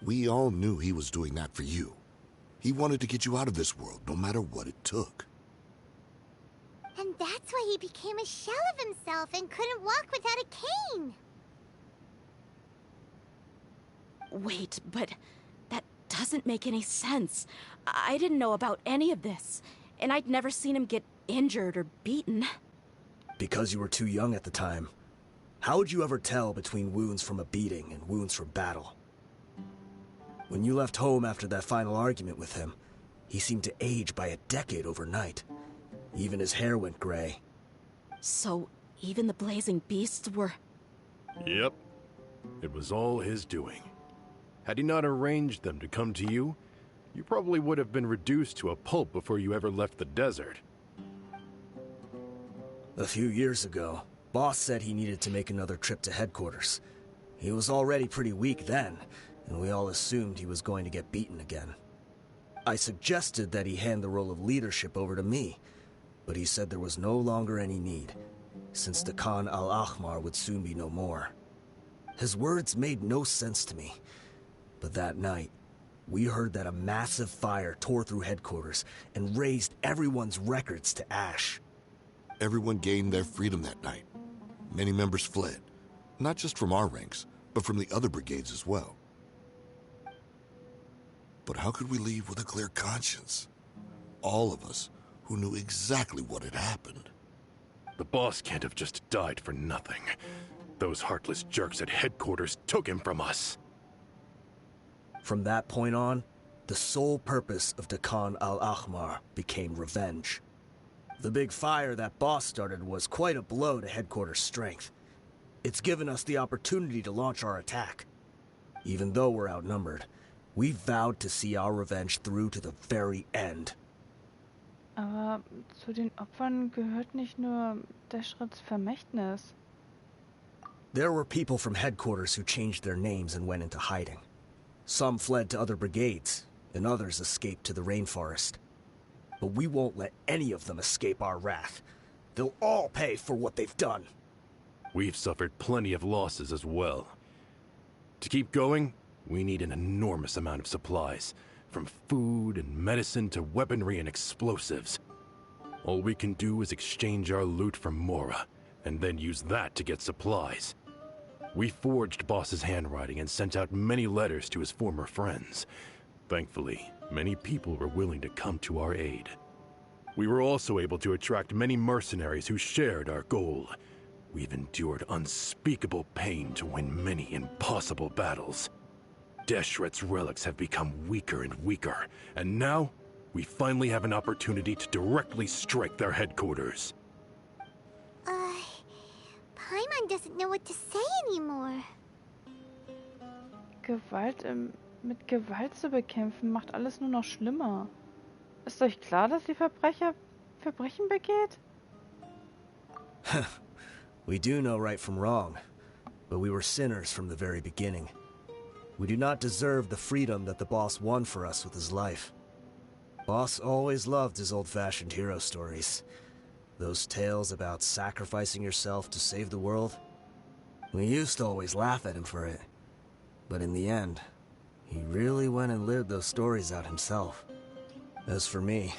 We all knew he was doing that for you. He wanted to get you out of this world, no matter what it took. And that's why he became a shell of himself and couldn't walk without a cane. Wait, but that doesn't make any sense. I didn't know about any of this, and I'd never seen him get injured or beaten. Because you were too young at the time. How would you ever tell between wounds from a beating and wounds from battle? When you left home after that final argument with him, he seemed to age by a decade overnight. Even his hair went gray. So, even the blazing beasts were... Yep. It was all his doing. Had he not arranged them to come to you, you probably would have been reduced to a pulp before you ever left the desert. A few years ago, Boss said he needed to make another trip to headquarters. He was already pretty weak then, and we all assumed he was going to get beaten again. I suggested that he hand the role of leadership over to me, but he said there was no longer any need, since the Khan al-Ahmar would soon be no more. His words made no sense to me, but that night, we heard that a massive fire tore through headquarters and razed everyone's records to ash. Everyone gained their freedom that night. Many members fled, not just from our ranks, but from the other brigades as well. But how could we leave with a clear conscience? all of us who knew exactly what had happened. The boss can't have just died for nothing. Those heartless jerks at headquarters took him from us. From that point on, the sole purpose of Dakan al-Ahmar became revenge. The big fire that boss started was quite a blow to headquarters' strength. It's given us the opportunity to launch our attack. Even though we're outnumbered, we vowed to see our revenge through to the very end. Aber zu den Opfern gehört nicht nur Deschrits Vermächtnis. There were people from headquarters who changed their names and went into hiding. Some fled to other brigades, and others escaped to the rainforest. But we won't let any of them escape our wrath. They'll all pay for what they've done. We've suffered plenty of losses as well. To keep going, we need an enormous amount of supplies, from food and medicine to weaponry and explosives. All we can do is exchange our loot from Mora, and then use that to get supplies. We forged Boss's handwriting and sent out many letters to his former friends. Thankfully, many people were willing to come to our aid. We were also able to attract many mercenaries who shared our goal. We've endured unspeakable pain to win many impossible battles. Deshret's relics have become weaker and weaker, and now we finally have an opportunity to directly strike their headquarters. Paimon doesn't know what to say anymore. Mit Gewalt zu bekämpfen macht alles nur noch schlimmer. Ist euch klar, dass die Verbrecher Verbrechen begeht? We do know right from wrong, but we were sinners from the very beginning. We do not deserve the freedom that the boss won for us with his life. Boss always loved his old-fashioned hero stories. Those tales about sacrificing yourself to save the world. We used to always laugh at him for it. But in the end, he really went and lived those stories out himself. As for me,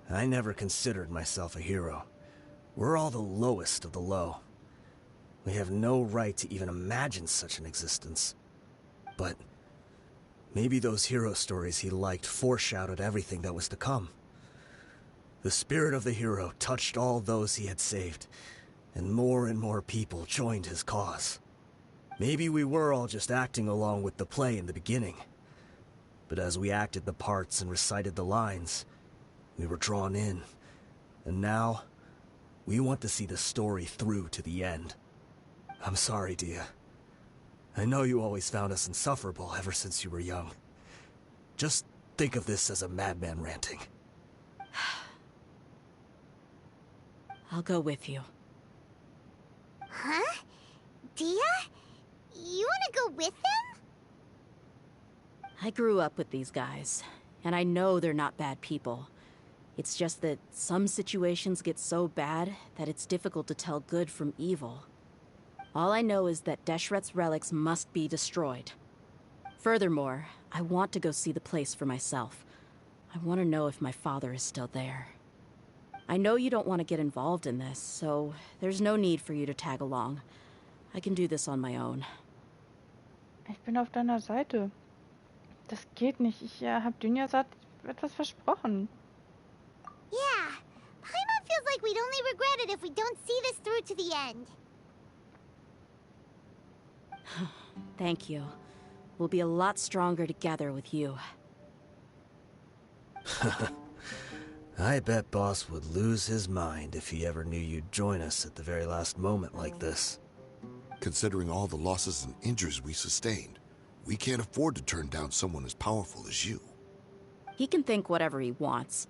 I never considered myself a hero. We're all the lowest of the low. We have no right to even imagine such an existence. But maybe those hero stories he liked foreshadowed everything that was to come. The spirit of the hero touched all those he had saved, and more people joined his cause. Maybe we were all just acting along with the play in the beginning. But as we acted the parts and recited the lines, we were drawn in. And now, we want to see the story through to the end. I'm sorry, Dia. I know you always found us insufferable ever since you were young. Just think of this as a madman ranting. I'll go with you. Huh? Dia? You wanna go with them? I grew up with these guys, and I know they're not bad people. It's just that some situations get so bad that it's difficult to tell good from evil. All I know is that Deshret's relics must be destroyed. Furthermore, I want to go see the place for myself. I want to know if my father is still there. I know you don't want to get involved in this, so there's no need for you to tag along. I can do this on my own. Ich bin auf deiner Seite. Das geht nicht. Ich hab Dünjasat etwas versprochen. Yeah, Paimon feels like we'd only regret it if we don't see this through to the end. Thank you. We'll be a lot stronger together with you. I bet Boss would lose his mind if he ever knew you'd join us at the very last moment like this. Considering all the losses and injuries we sustained, we can't afford to turn down someone as powerful as you. He can think whatever he wants.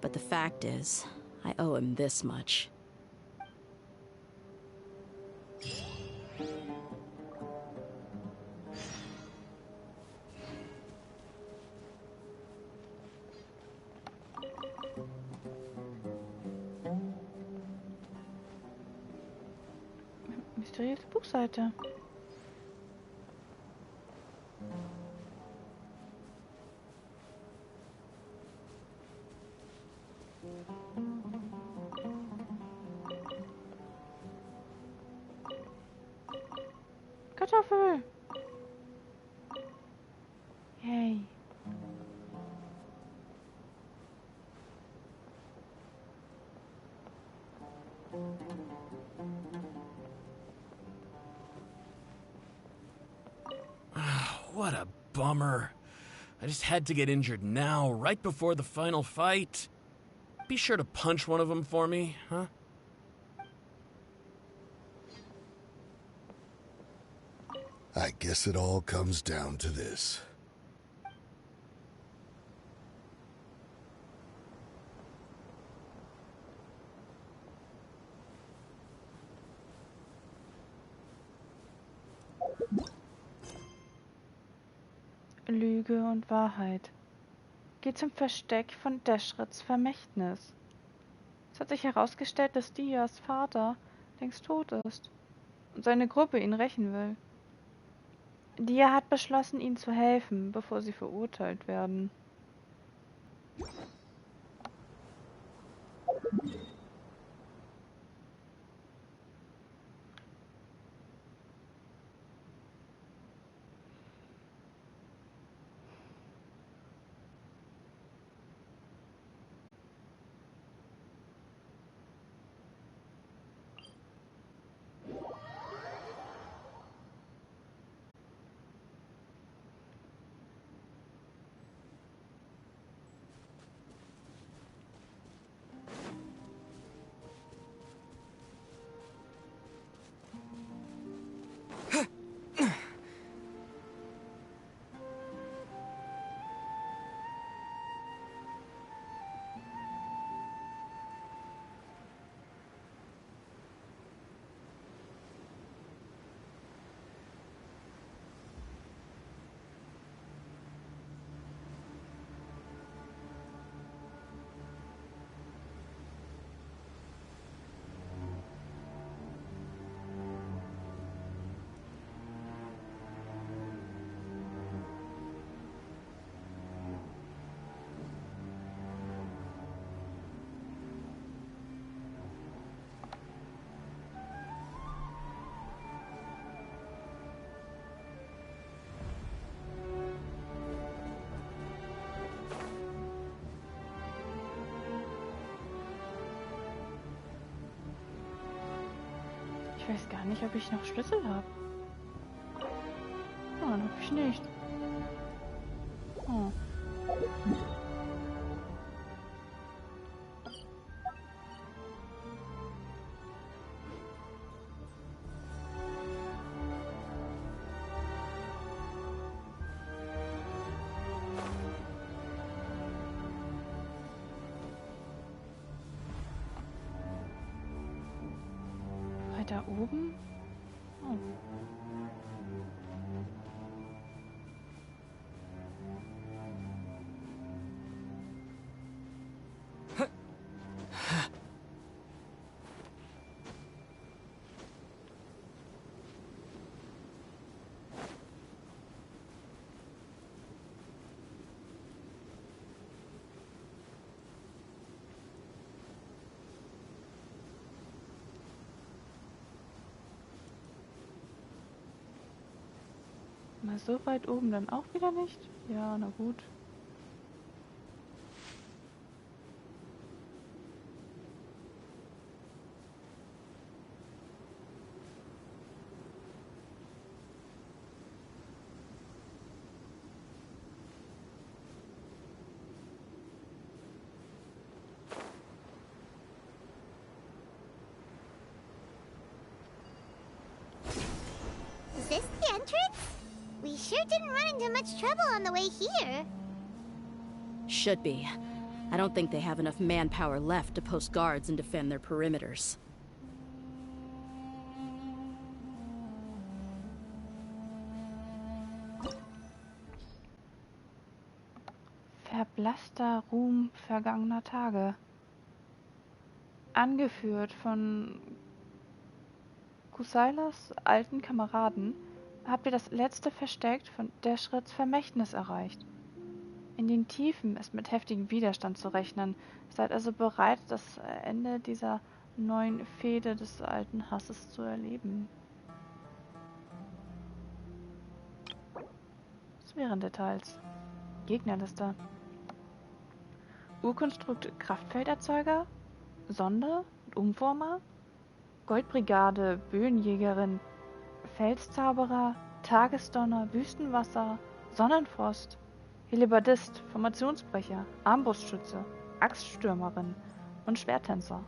But the fact is, I owe him this much. Mysteriöse Buchseite. Kartoffel! Yay. bummer. I just had to get injured now, right before the final fight. Be sure to punch one of them for me, huh? I guess it all comes down to this. Lüge und Wahrheit. Geh zum Versteck von Deschrits Vermächtnis. Es hat sich herausgestellt, dass Dias Vater längst tot ist und seine Gruppe ihn rächen will. Dia hat beschlossen, ihnen zu helfen, bevor sie verurteilt werden. Ich weiß gar nicht, ob ich noch Schlüssel habe. Nein, habe ich nicht. Oh. Da oben? Oh. Mal so weit oben dann auch wieder nicht? Ja, na gut. Is this the entrance? We sure didn't run into much trouble on the way here. Should be. I don't think they have enough manpower left to post guards and defend their perimeters. Verblasster Ruhm vergangener Tage. Angeführt von Kusailas alten Kameraden habt ihr das letzte Versteck von Deschrits Vermächtnis erreicht. In den Tiefen ist mit heftigem Widerstand zu rechnen. Seid also bereit, das Ende dieser neuen Fehde des alten Hasses zu erleben. Das wären Details. Gegnerliste. Urkonstrukt Kraftfelderzeuger, Sonde und Umformer, Goldbrigade, Böenjägerin, Felszauberer, Tagesdonner, Wüstenwasser, Sonnenfrost, Helibardist, Formationsbrecher, Armbrustschütze, Axtstürmerin und Schwerttänzer.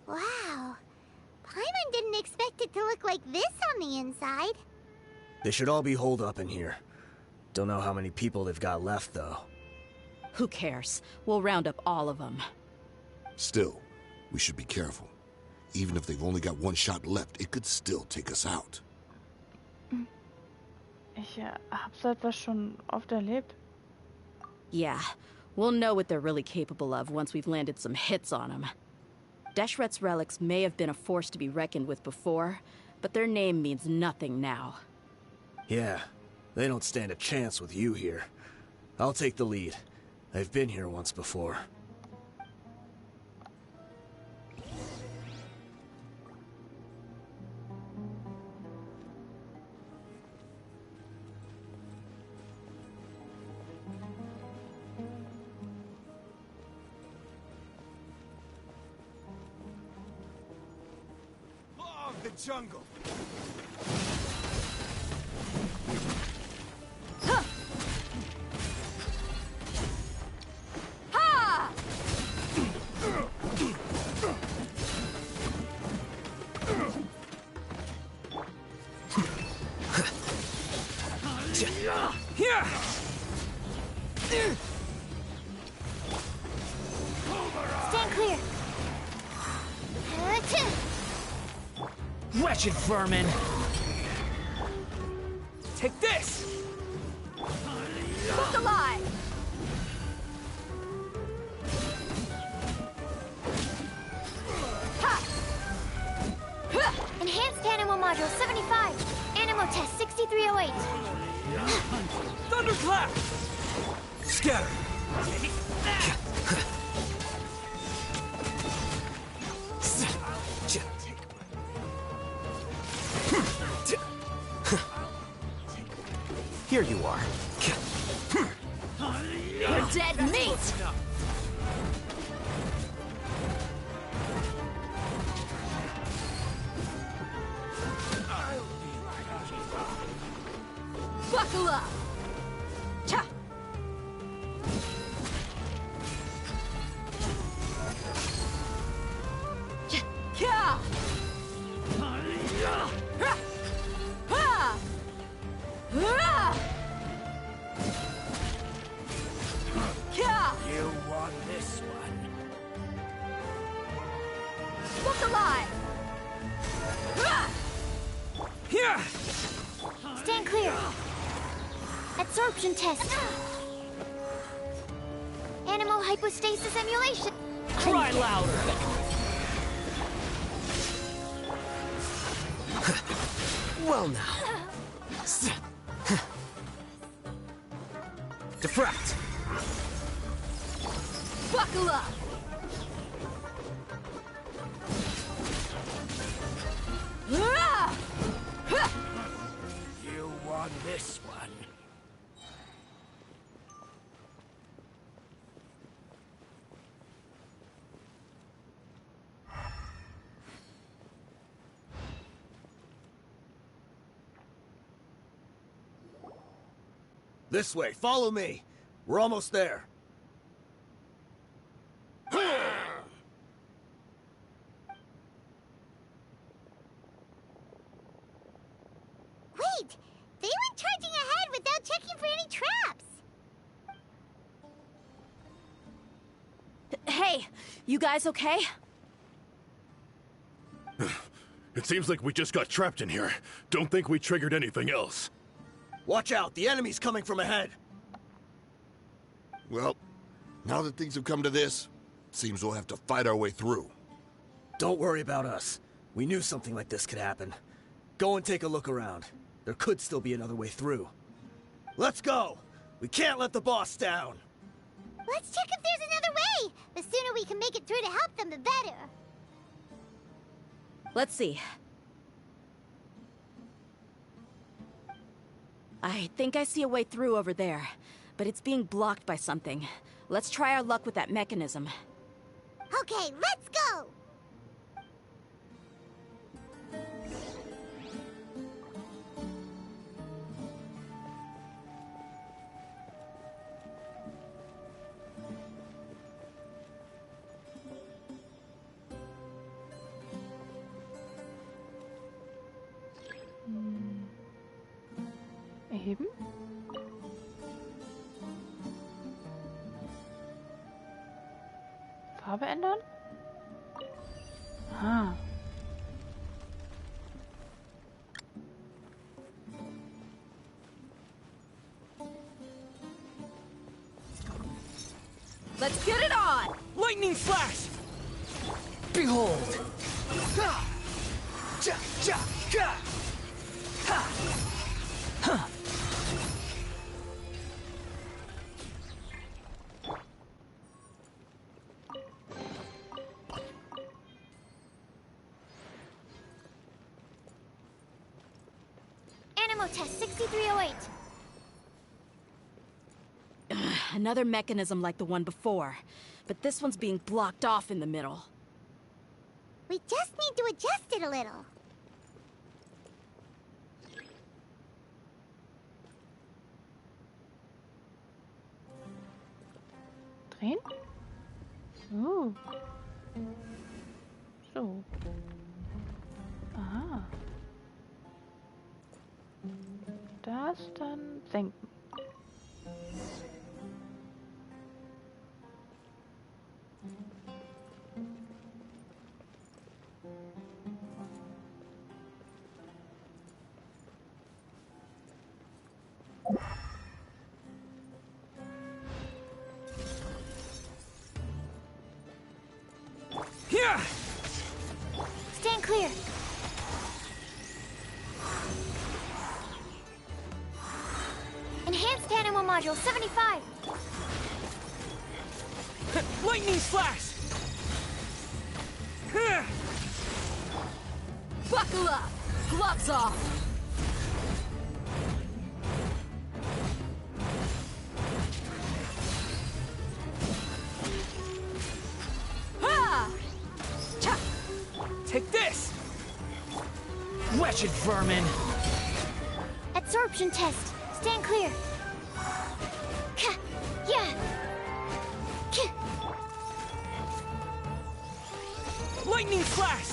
Wow. Paimon didn't expect it to look like this on the inside. They should all be holed up in here. Don't know how many people they've got left, though. Who cares? We'll round up all of them. Still, we should be careful. Even if they've only got one shot left, it could still take us out. Ich hab so etwas schon oft erlebt. Yeah, we'll know what they're really capable of once we've landed some hits on them. Deshret's relics may have been a force to be reckoned with before, but their name means nothing now. Yeah, they don't stand a chance with you here. I'll take the lead. I've been here once before. The jungle. Ha! Here! Stand clear. Wretched vermin! Take this! Cooked alive! Ha! Enhanced Animal Module 75. Animal Test 6308. Thunderclap! Scatter! Here you are. You're dead meat! Buckle up! Cha! Ka! You want this one? Look alive! Here! Stand clear. Absorption test. Animal hypostasis emulation. Cry louder! Well now. Diffract! Buckle up! You want this one? This way, follow me. We're almost there. Wait! They went charging ahead without checking for any traps! Hey, you guys okay? It seems like we just got trapped in here. Don't think we triggered anything else. Watch out, the enemy's coming from ahead. Well, now that things have come to this, seems we'll have to fight our way through. Don't worry about us. We knew something like this could happen. Go and take a look around. There could still be another way through. Let's go! We can't let the boss down! Let's check if there's another way! The sooner we can make it through to help them, the better. Let's see. I think I see a way through over there, but it's being blocked by something. Let's try our luck with that mechanism. Okay, let's go! Erheben? Farbe ändern? Ah. Let's get it on! Lightning flash! Behold! Ha! Ja, ja, ga! Ha! Huh. Animal test 6308. Another mechanism like the one before, but this one's being blocked off in the middle. We just need to adjust it a little. Drehen? So. Aha. Das dann senken. Here! Stand clear. Enhanced animal module 75. Lightning flash! Buckle up! Gloves off! Ha! Take this! Wretched vermin! Absorption test. Stand clear. Ka, yeah. Ka. Lightning flash!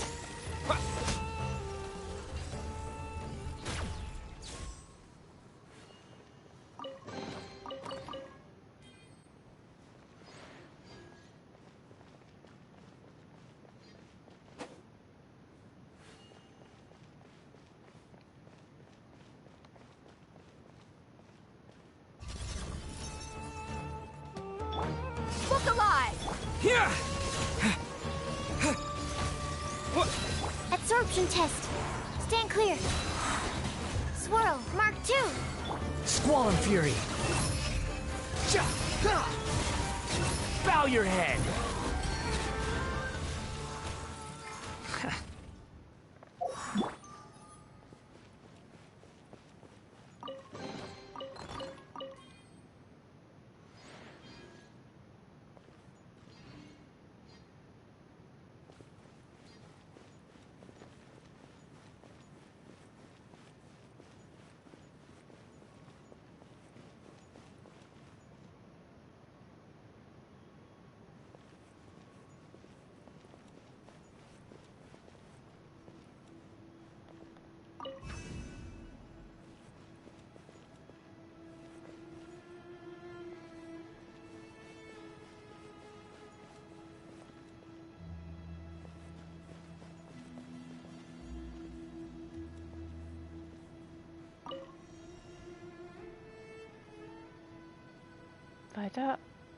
Look alive! Here! Absorption test. Stand clear. Swirl. Mark 2. Squall and Fury! Ja! Ha! Bow your head!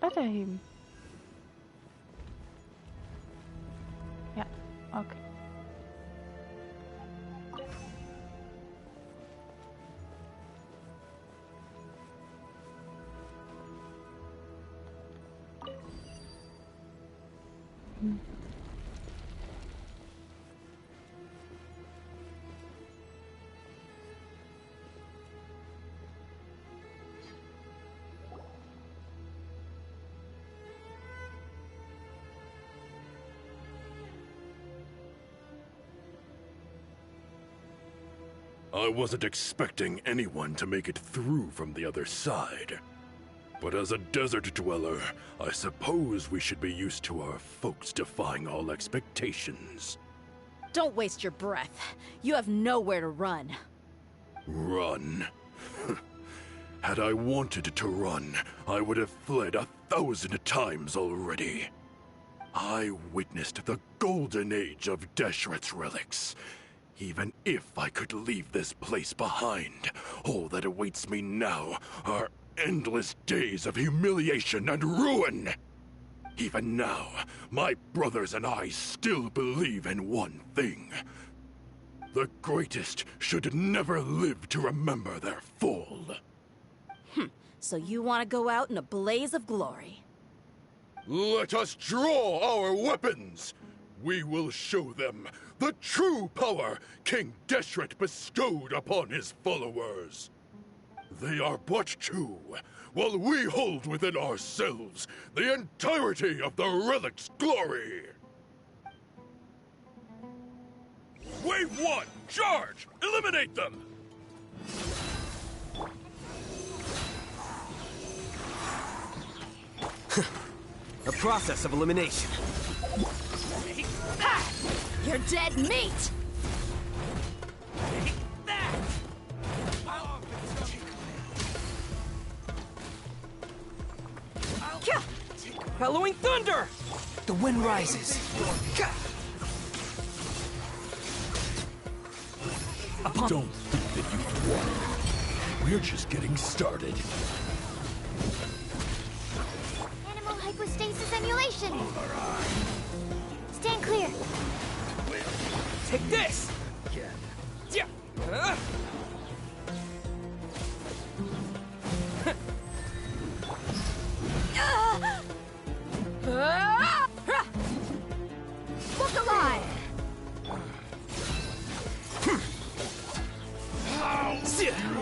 Weiterheben. Ja, okay. I wasn't expecting anyone to make it through from the other side. But as a desert dweller, I suppose we should be used to our folks defying all expectations. Don't waste your breath. You have nowhere to run. Run? Had I wanted to run, I would have fled 1,000 times already. I witnessed the golden age of Deshret's relics. Even if I could leave this place behind, all that awaits me now are endless days of humiliation and ruin. Even now, my brothers and I still believe in one thing. The greatest should never live to remember their fall. So you want to go out in a blaze of glory? Let us draw our weapons! We will show them the true power King Deshret bestowed upon his followers. They are but two, while we hold within ourselves the entirety of the relic's glory. Wave 1, charge! Eliminate them! A process of elimination. You're dead meat! Bellowing thunder! The wind rises. Don't think that you've won. We're just getting started. Animal hypostasis emulation! Stand clear! Take this! Yeah. Look alive!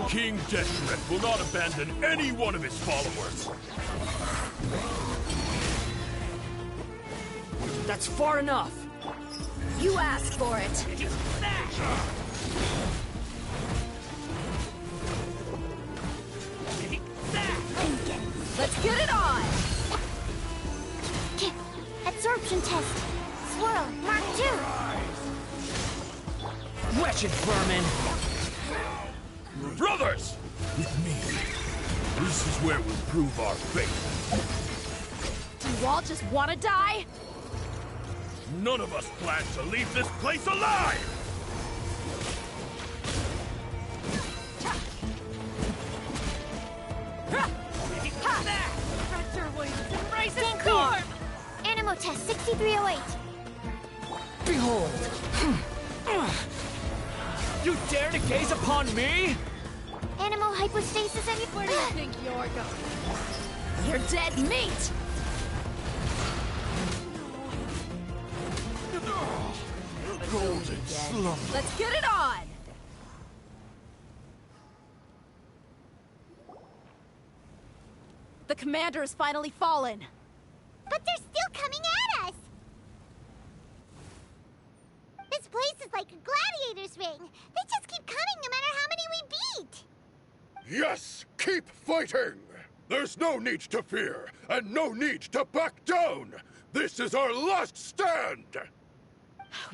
King Deshret will not abandon any one of his followers. That's far enough. You asked for it. Let's get it on! Absorption test! Swirl, Mark 2! Wretched vermin! Brothers! With me, this is where we prove our faith. Do you all just want to die? None of us plan to leave this place alive! Stand clear! Animo test 6308! Behold! You dare to gaze upon me? Animal hypostasis and Where do you think you're going? You're dead meat! Golden slumber. Let's get it on! The commander has finally fallen. But they're still coming at us! This place is like a gladiator's ring. They just keep coming no matter how many we beat! Yes, keep fighting! There's no need to fear, and no need to back down! This is our last stand!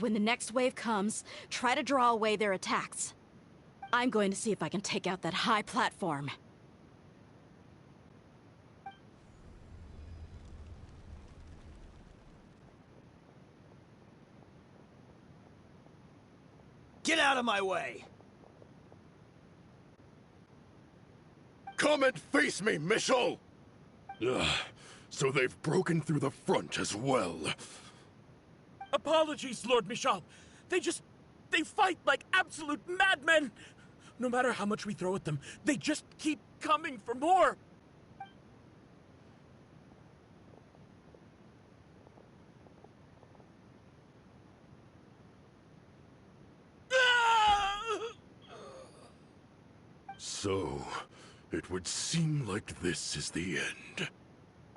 When the next wave comes, try to draw away their attacks. I'm going to see if I can take out that high platform. Get out of my way! Come and face me, Michel! So they've broken through the front as well. Apologies, Lord Michal. They fight like absolute madmen. No matter how much we throw at them, they just keep coming for more. So, it would seem like this is the end.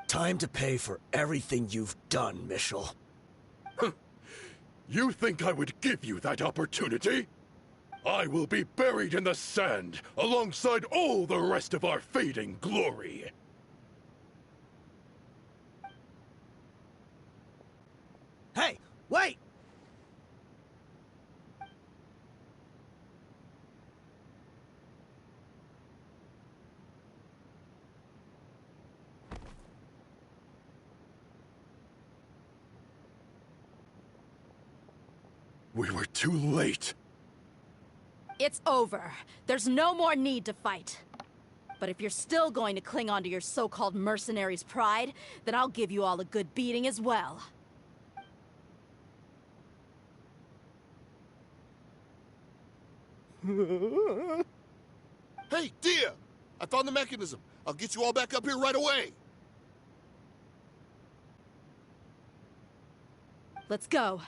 Time to pay for everything you've done, Michel. You think I would give you that opportunity? I will be buried in the sand alongside all the rest of our fading glory. Hey, wait! We were too late. It's over. There's no more need to fight. But if you're still going to cling on to your so-called mercenary's pride, then I'll give you all a good beating as well. Hey, Dia! I found the mechanism. I'll get you all back up here right away. Let's go.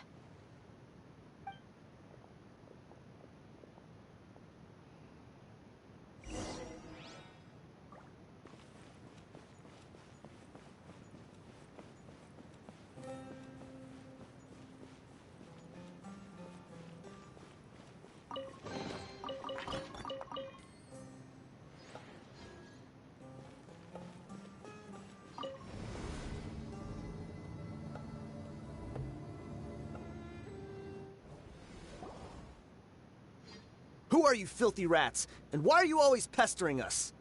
Who are you filthy rats? And why are you always pestering us?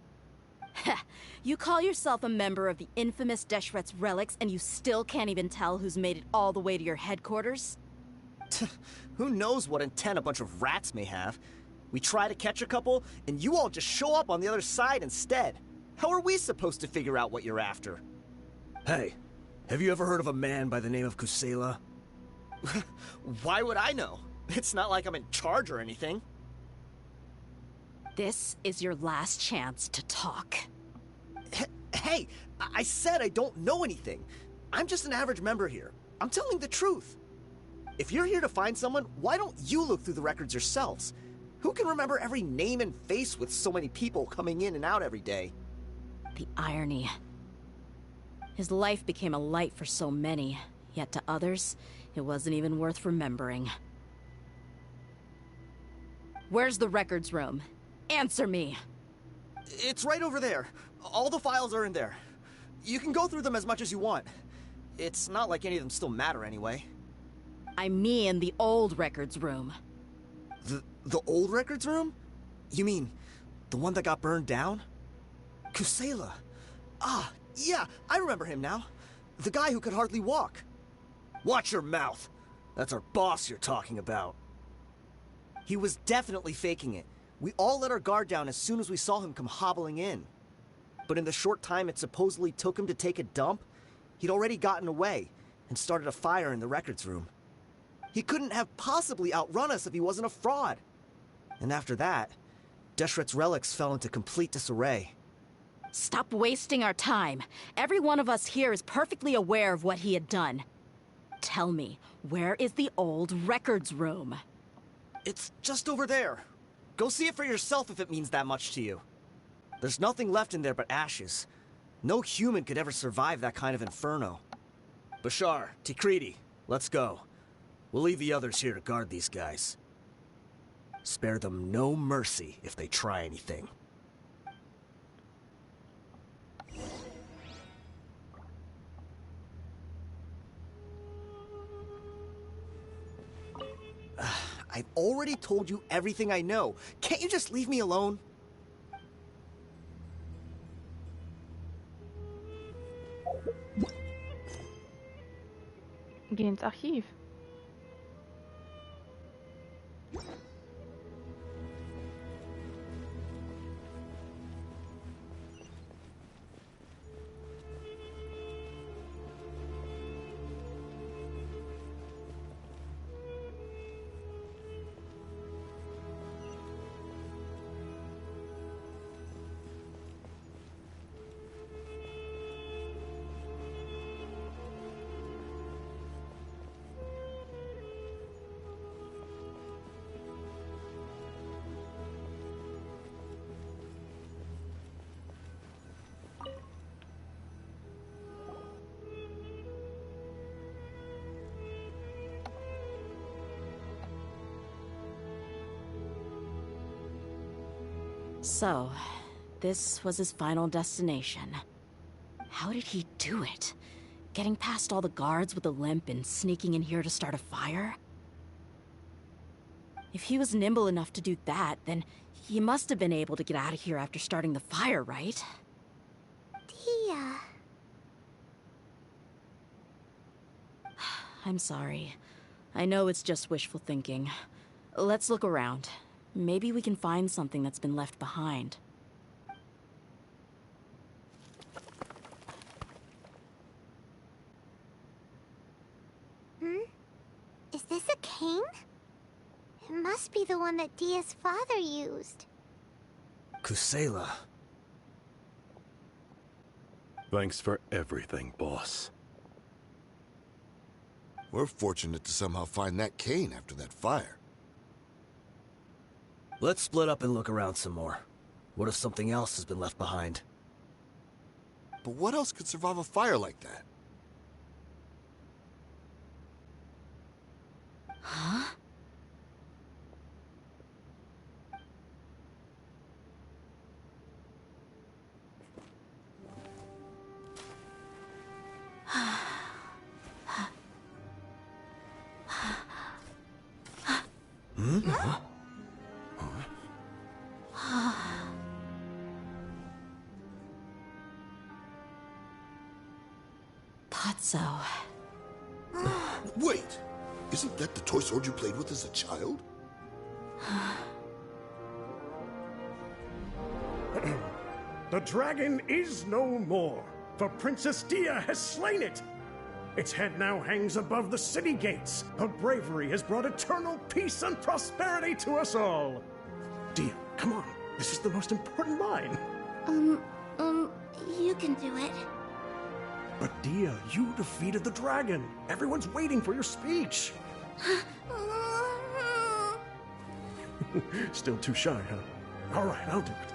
You call yourself a member of the infamous Deshret's relics, and you still can't even tell who's made it all the way to your headquarters? Who knows what intent a bunch of rats may have? We try to catch a couple, and you all just show up on the other side instead. How are we supposed to figure out what you're after? Hey, have you ever heard of a man by the name of Kusela? Why would I know? It's not like I'm in charge or anything. This is your last chance to talk. Hey, I said I don't know anything. I'm just an average member here. I'm telling the truth. If you're here to find someone, why don't you look through the records yourselves? Who can remember every name and face with so many people coming in and out every day? The irony. His life became a light for so many, yet to others, it wasn't even worth remembering. Where's the records room? Answer me! It's right over there. All the files are in there. You can go through them as much as you want. It's not like any of them still matter anyway. I mean the old records room. The old records room? You mean the one that got burned down? Kusela. Ah, yeah, I remember him now. The guy who could hardly walk. Watch your mouth. That's our boss you're talking about. He was definitely faking it. We all let our guard down as soon as we saw him come hobbling in. But in the short time it supposedly took him to take a dump, he'd already gotten away and started a fire in the records room. He couldn't have possibly outrun us if he wasn't a fraud. And after that, Deshret's relics fell into complete disarray. Stop wasting our time. Every one of us here is perfectly aware of what he had done. Tell me, where is the old records room? It's just over there. Go see it for yourself if it means that much to you. There's nothing left in there but ashes. No human could ever survive that kind of inferno. Bashar, Tikriti, let's go. We'll leave the others here to guard these guys. Spare them no mercy if they try anything. I've already told you everything I know. Can't you just leave me alone? Geh ins Archiv. So, this was his final destination. How did he do it? Getting past all the guards with a limp and sneaking in here to start a fire? If he was nimble enough to do that, then he must have been able to get out of here after starting the fire, right? Tia... I'm sorry. I know it's just wishful thinking. Let's look around. Maybe we can find something that's been left behind. Is this a cane? It must be the one that Dia's father used. Kusela. Thanks for everything, boss. We're fortunate to somehow find that cane after that fire. Let's split up and look around some more. What if something else has been left behind? But what else could survive a fire like that? Huh? Thought so. Wait! Isn't that the toy sword you played with as a child? The dragon is no more, for Princess Dia has slain it. Its head now hangs above the city gates. Her bravery has brought eternal peace and prosperity to us all. Dia, come on. This is the most important line. You can do it. But Dia, you defeated the dragon. Everyone's waiting for your speech. Still too shy, huh? All right, I'll do it.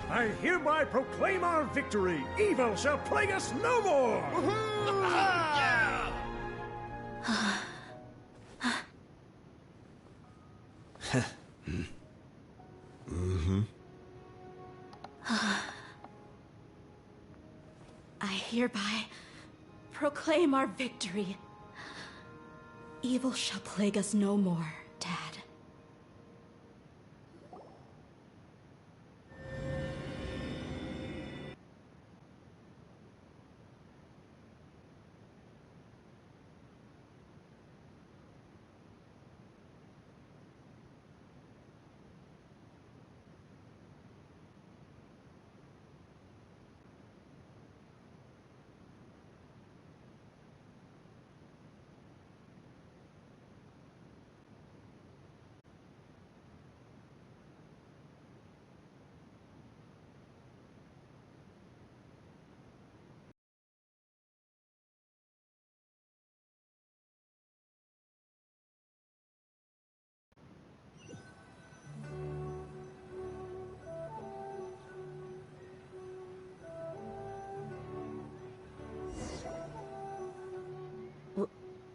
I hereby proclaim our victory. Evil shall plague us no more. I hereby proclaim our victory. Evil shall plague us no more, Dad.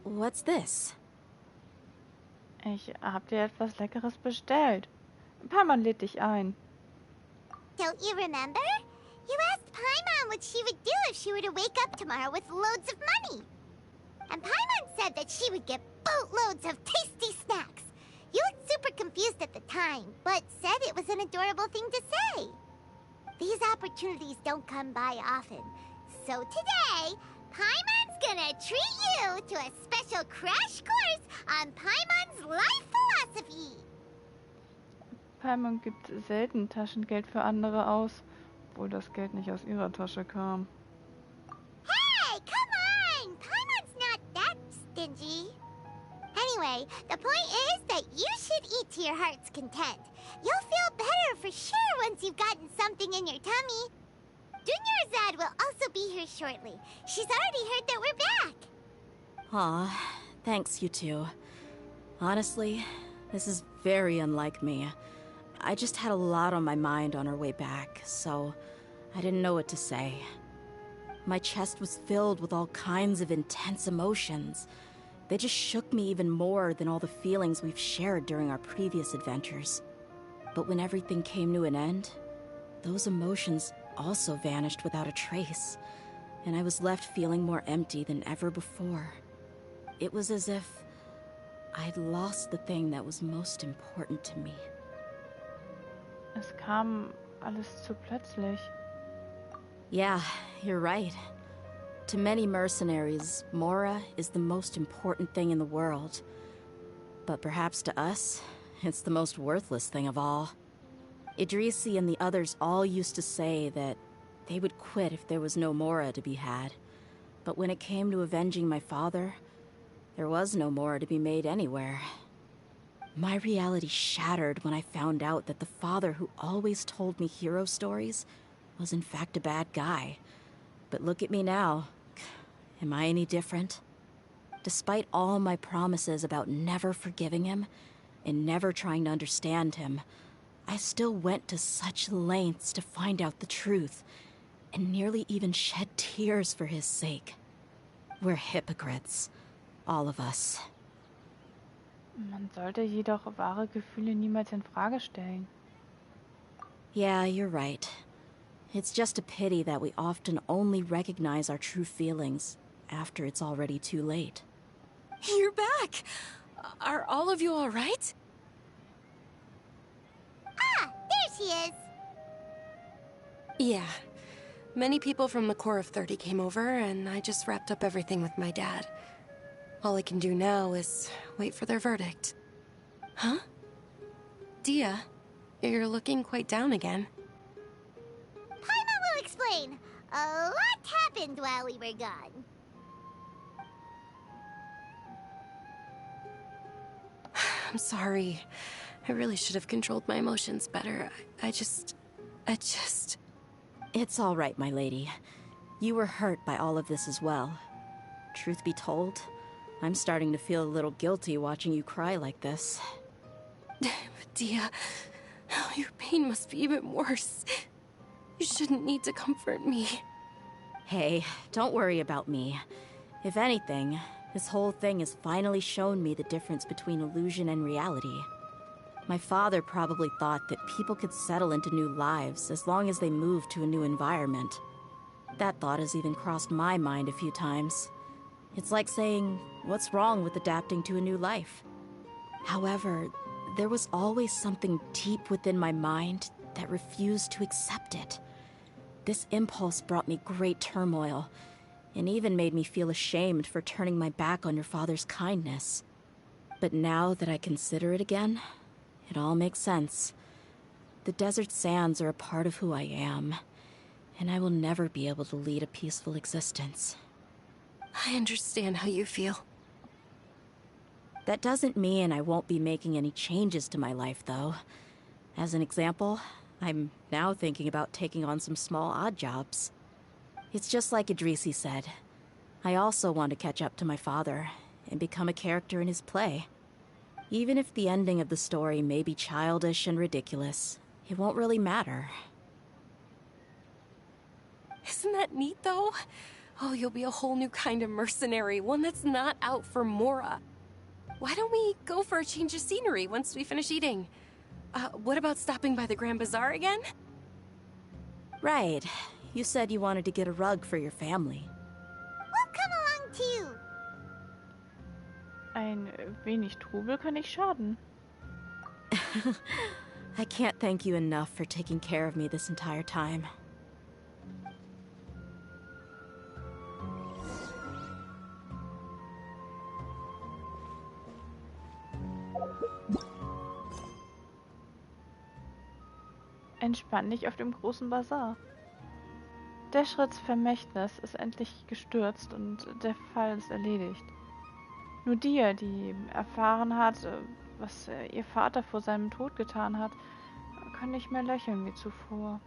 What's this? Ich hab dir etwas Leckeres bestellt. Paimon lädt dich ein. Don't you remember? You asked Paimon what she would do if she were to wake up tomorrow with loads of money. And Paimon said that she would get boatloads of tasty snacks. You looked super confused at the time, but said it was an adorable thing to say. These opportunities don't come by often. So today, Paimon's gonna treat you to a special crash course on Paimon's life philosophy. Paimon gibt selten Taschengeld für andere aus, obwohl das Geld nicht aus ihrer Tasche kam. Hey, come on! Paimon's not that stingy. Anyway, the point is that you should eat to your heart's content. You'll feel better for sure once you've gotten something in your tummy. Dunyarzad will also be here shortly. She's already heard that we're back. Aw, thanks, you two. Honestly, this is very unlike me. I just had a lot on my mind on our way back, so I didn't know what to say. My chest was filled with all kinds of intense emotions. They just shook me even more than all the feelings we've shared during our previous adventures. But when everything came to an end, those emotions also vanished without a trace, and I was left feeling more empty than ever before. It was as if I'd lost the thing that was most important to me. Es kam alles zu plötzlich. Yeah, you're right. To many mercenaries, Mora is the most important thing in the world. But perhaps to us, it's the most worthless thing of all. Idrisi and the others all used to say that they would quit if there was no Mora to be had. But when it came to avenging my father, there was no Mora to be made anywhere. My reality shattered when I found out that the father who always told me hero stories was in fact a bad guy. But look at me now. Am I any different? Despite all my promises about never forgiving him and never trying to understand him, I still went to such lengths to find out the truth, and nearly even shed tears for his sake. We're hypocrites, all of us. Man sollte jedoch wahre Gefühle niemals in Frage stellen. Yeah, you're right. It's just a pity that we often only recognize our true feelings after it's already too late. You're back! Are all of you all right? Ah, there she is! Yeah. Many people from the Corps of 30 came over, and I just wrapped up everything with my dad. All I can do now is wait for their verdict. Huh? Dia, you're looking quite down again. Paimon will explain. A lot happened while we were gone. I'm sorry. I really should have controlled my emotions better. I just... It's all right, my lady. You were hurt by all of this as well. Truth be told, I'm starting to feel a little guilty watching you cry like this. Dia, your pain must be even worse. You shouldn't need to comfort me. Hey, don't worry about me. If anything, this whole thing has finally shown me the difference between illusion and reality. My father probably thought that people could settle into new lives as long as they moved to a new environment. That thought has even crossed my mind a few times. It's like saying, what's wrong with adapting to a new life? However, there was always something deep within my mind that refused to accept it. This impulse brought me great turmoil, and even made me feel ashamed for turning my back on your father's kindness. But now that I consider it again, it all makes sense. The desert sands are a part of who I am, and I will never be able to lead a peaceful existence. I understand how you feel. That doesn't mean I won't be making any changes to my life, though. As an example, I'm now thinking about taking on some small odd jobs. It's just like Idrisi said. I also want to catch up to my father and become a character in his play. Even if the ending of the story may be childish and ridiculous, it won't really matter. Isn't that neat, though? Oh, you'll be a whole new kind of mercenary, one that's not out for Mora. Why don't we go for a change of scenery once we finish eating? What about stopping by the Grand Bazaar again? Right. You said you wanted to get a rug for your family. We'll come along too. Ein wenig Trubel kann nicht schaden. I can't thank you enough for taking care of me this entire time. Entspann dich auf dem großen Bazar. Der Schritts Vermächtnis ist endlich gestürzt und der Fall ist erledigt. Nur Dia, die erfahren hat, was ihr Vater vor seinem Tod getan hat, kann nicht mehr lächeln wie zuvor.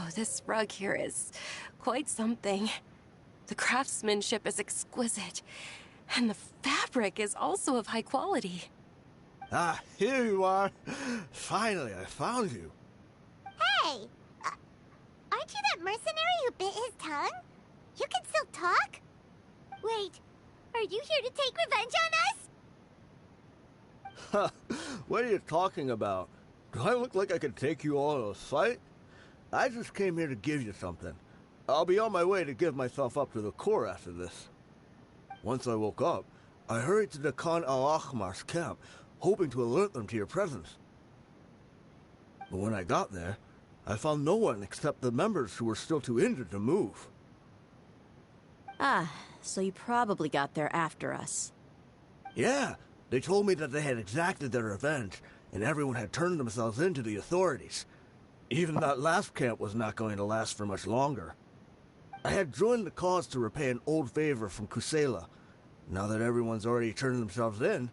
Oh, this rug here is quite something. The craftsmanship is exquisite, and the fabric is also of high quality. Ah, here you are. Finally, I found you. Hey! Aren't you that mercenary who bit his tongue? You can still talk? Wait, are you here to take revenge on us? What are you talking about? Do I look like I could take you all in a fight? I just came here to give you something. I'll be on my way to give myself up to the Corps after this. Once I woke up, I hurried to the Khan al-Ahmar's camp, hoping to alert them to your presence. But when I got there, I found no one except the members who were still too injured to move. Ah, so you probably got there after us. Yeah, they told me that they had exacted their revenge, and everyone had turned themselves in to the authorities. Even that last camp was not going to last for much longer. I had joined the cause to repay an old favor from Kusela. Now that everyone's already turned themselves in,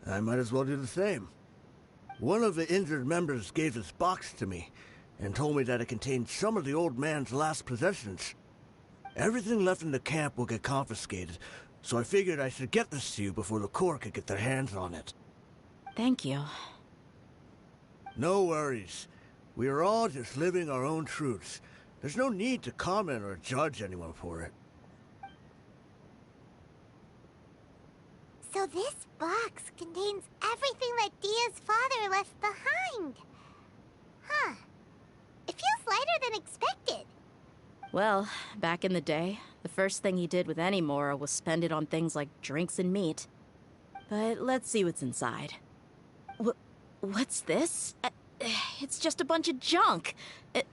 I might as well do the same. One of the injured members gave this box to me, and told me that it contained some of the old man's last possessions. Everything left in the camp will get confiscated, so I figured I should get this to you before the Corps could get their hands on it. Thank you. No worries. We are all just living our own truths. There's no need to comment or judge anyone for it. So this box contains everything that Dia's father left behind. Huh. It feels lighter than expected. Well, back in the day, the first thing he did with any Mora was spend it on things like drinks and meat. But let's see what's inside. What's this? It's just a bunch of junk. Ugh,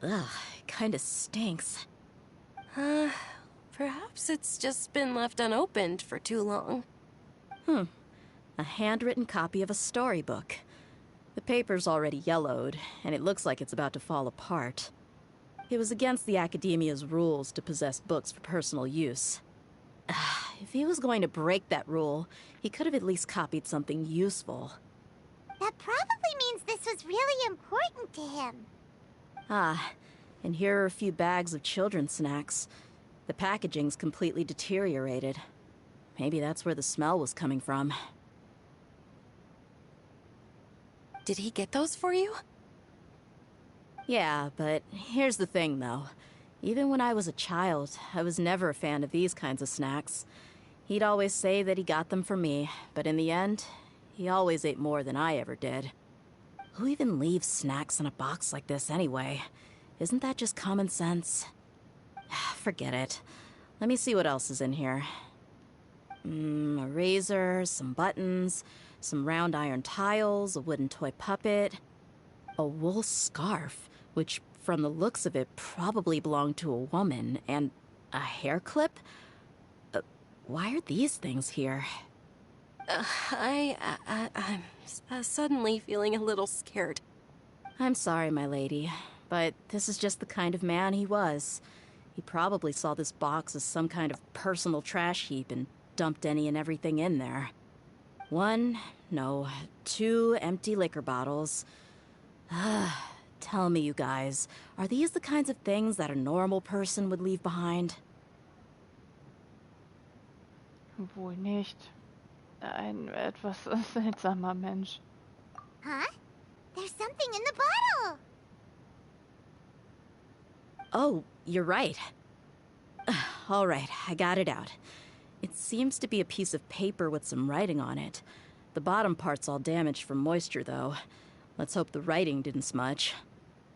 it kinda stinks. Perhaps it's just been left unopened for too long. A handwritten copy of a storybook. The paper's already yellowed, and it looks like it's about to fall apart. It was against the Academia's rules to possess books for personal use. If he was going to break that rule, he could have at least copied something useful. That probably means this was really important to him. Ah, and here are a few bags of children's snacks. The packaging's completely deteriorated. Maybe that's where the smell was coming from. Did he get those for you? Yeah, but here's the thing, though. Even when I was a child, I was never a fan of these kinds of snacks. He'd always say that he got them for me, but in the end, he always ate more than I ever did. Who even leaves snacks in a box like this anyway? Isn't that just common sense? Forget it. Let me see what else is in here. A razor, some buttons, some round iron tiles, a wooden toy puppet, a wool scarf, which, from the looks of it, probably belonged to a woman, and a hair clip? Why are these things here? I'm suddenly feeling a little scared. I'm sorry, my lady, but this is just the kind of man he was. He probably saw this box as some kind of personal trash heap and dumped any and everything in there. 2 empty liquor bottles. Tell me, you guys, are these the kinds of things that a normal person would leave behind? Wohl nicht. Ein etwas seltsamer Mensch. Huh? There's something in the bottle! Oh, you're right. All right, I got it out. It seems to be a piece of paper with some writing on it. The bottom part's all damaged from moisture, though. Let's hope the writing didn't smudge.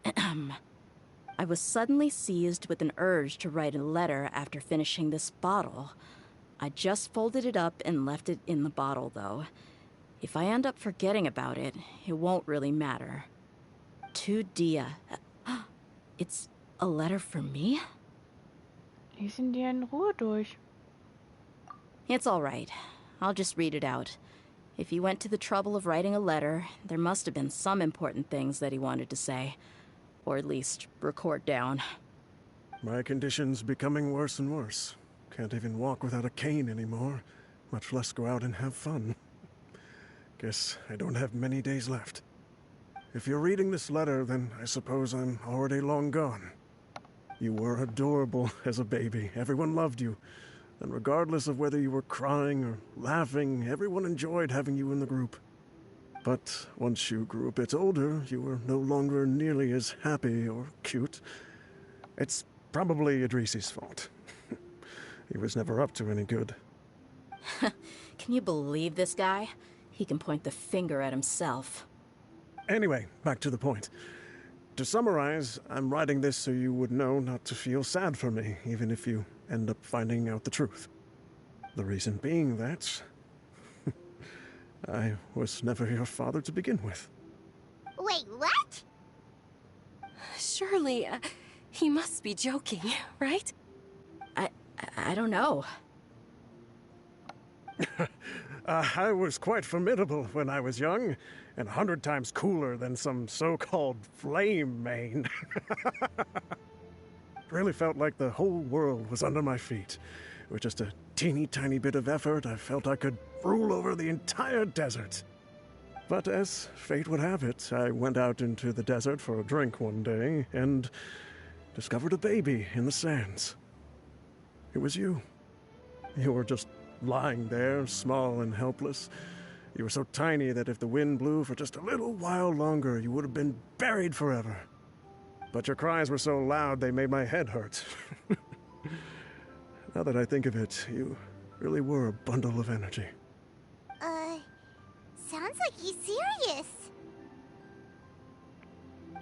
I was suddenly seized with an urge to write a letter after finishing this bottle. I just folded it up and left it in the bottle, though. If I end up forgetting about it, it won't really matter. To Dia. It's a letter for me? Lies ihn dir in Ruhe durch. It's all right. I'll just read it out. If he went to the trouble of writing a letter, there must have been some important things that he wanted to say. Or at least record down. My condition's becoming worse and worse. Can't even walk without a cane anymore, much less go out and have fun. Guess I don't have many days left. If you're reading this letter, then I suppose I'm already long gone. You were adorable as a baby. Everyone loved you. And regardless of whether you were crying or laughing, everyone enjoyed having you in the group. But once you grew a bit older, you were no longer nearly as happy or cute. It's probably Idrisi's fault. He was never up to any good. Can you believe this guy? He can point the finger at himself. Anyway, back to the point. To summarize, I'm writing this so you would know not to feel sad for me, even if you end up finding out the truth. The reason being that I was never your father to begin with. Wait, what? Surely, he must be joking, right? I don't know. I was quite formidable when I was young, and 100 times cooler than some so-called flame main. Really felt like the whole world was under my feet. With just a teeny tiny bit of effort, I felt I could rule over the entire desert. But as fate would have it, I went out into the desert for a drink one day and discovered a baby in the sands. It was you. You were just lying there, small and helpless. You were so tiny that if the wind blew for just a little while longer, you would have been buried forever. But your cries were so loud they made my head hurt. Now that I think of it, you really were a bundle of energy. Sounds like he's serious.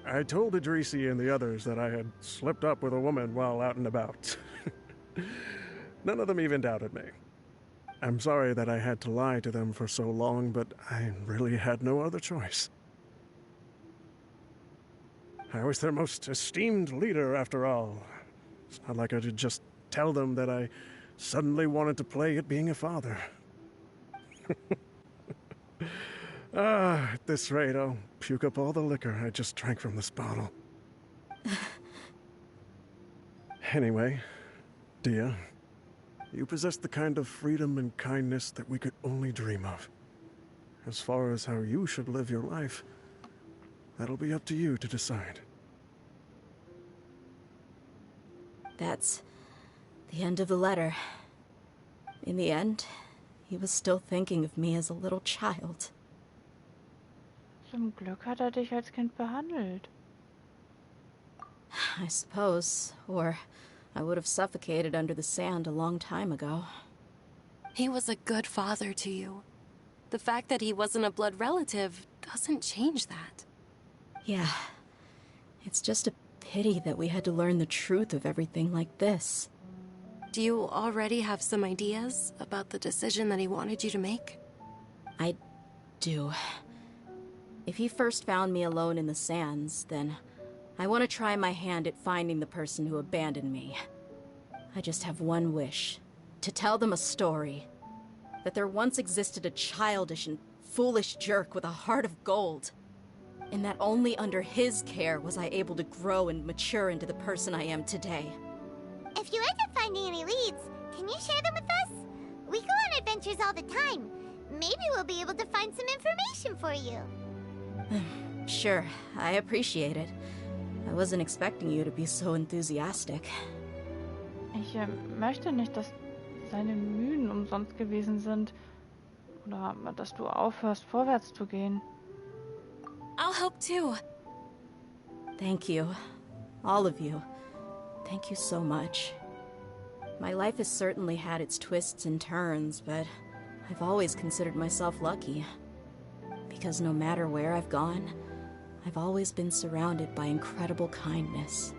I told Idrisi and the others that I had slipped up with a woman while out and about. None of them even doubted me. I'm sorry that I had to lie to them for so long, but I really had no other choice. I was their most esteemed leader, after all. It's not like I could just tell them that I suddenly wanted to play at being a father. At this rate, I'll puke up all the liquor I just drank from this bottle. Anyway, Dia, you possess the kind of freedom and kindness that we could only dream of. As far as how you should live your life, that'll be up to you to decide. That's the end of the letter. In the end, he was still thinking of me as a little child. Zum Glück hat dich als Kind behandelt. I suppose, or I would have suffocated under the sand a long time ago. He was a good father to you. The fact that he wasn't a blood relative doesn't change that. Yeah. It's just a pity that we had to learn the truth of everything like this. Do you already have some ideas about the decision that he wanted you to make? I do. If he first found me alone in the sands, then I want to try my hand at finding the person who abandoned me. I just have one wish. To tell them a story. That there once existed a childish and foolish jerk with a heart of gold. And that only under his care was I able to grow and mature into the person I am today. If you end up finding any leads, can you share them with us? We go on adventures all the time. Maybe we'll be able to find some information for you. Sure, I appreciate it. I wasn't expecting you to be so enthusiastic. Ich möchte nicht, dass seine Mühen umsonst gewesen sind. Oder dass du aufhörst, vorwärts zu gehen. I'll help too. Thank you. All of you. Thank you so much. My life has certainly had its twists and turns, but I've always considered myself lucky. Because no matter where I've gone, I've always been surrounded by incredible kindness.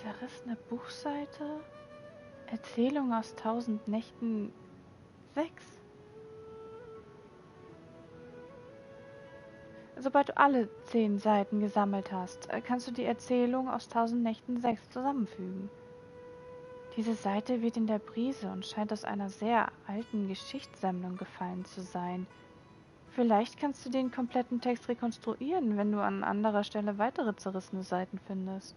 Zerrissene Buchseite? Erzählung aus 1000 Nächten 6. Sobald du alle 10 Seiten gesammelt hast, kannst du die Erzählung aus 1000 Nächten 6 zusammenfügen. Diese Seite weht in der Brise und scheint aus einer sehr alten Geschichtssammlung gefallen zu sein. Vielleicht kannst du den kompletten Text rekonstruieren, wenn du an anderer Stelle weitere zerrissene Seiten findest.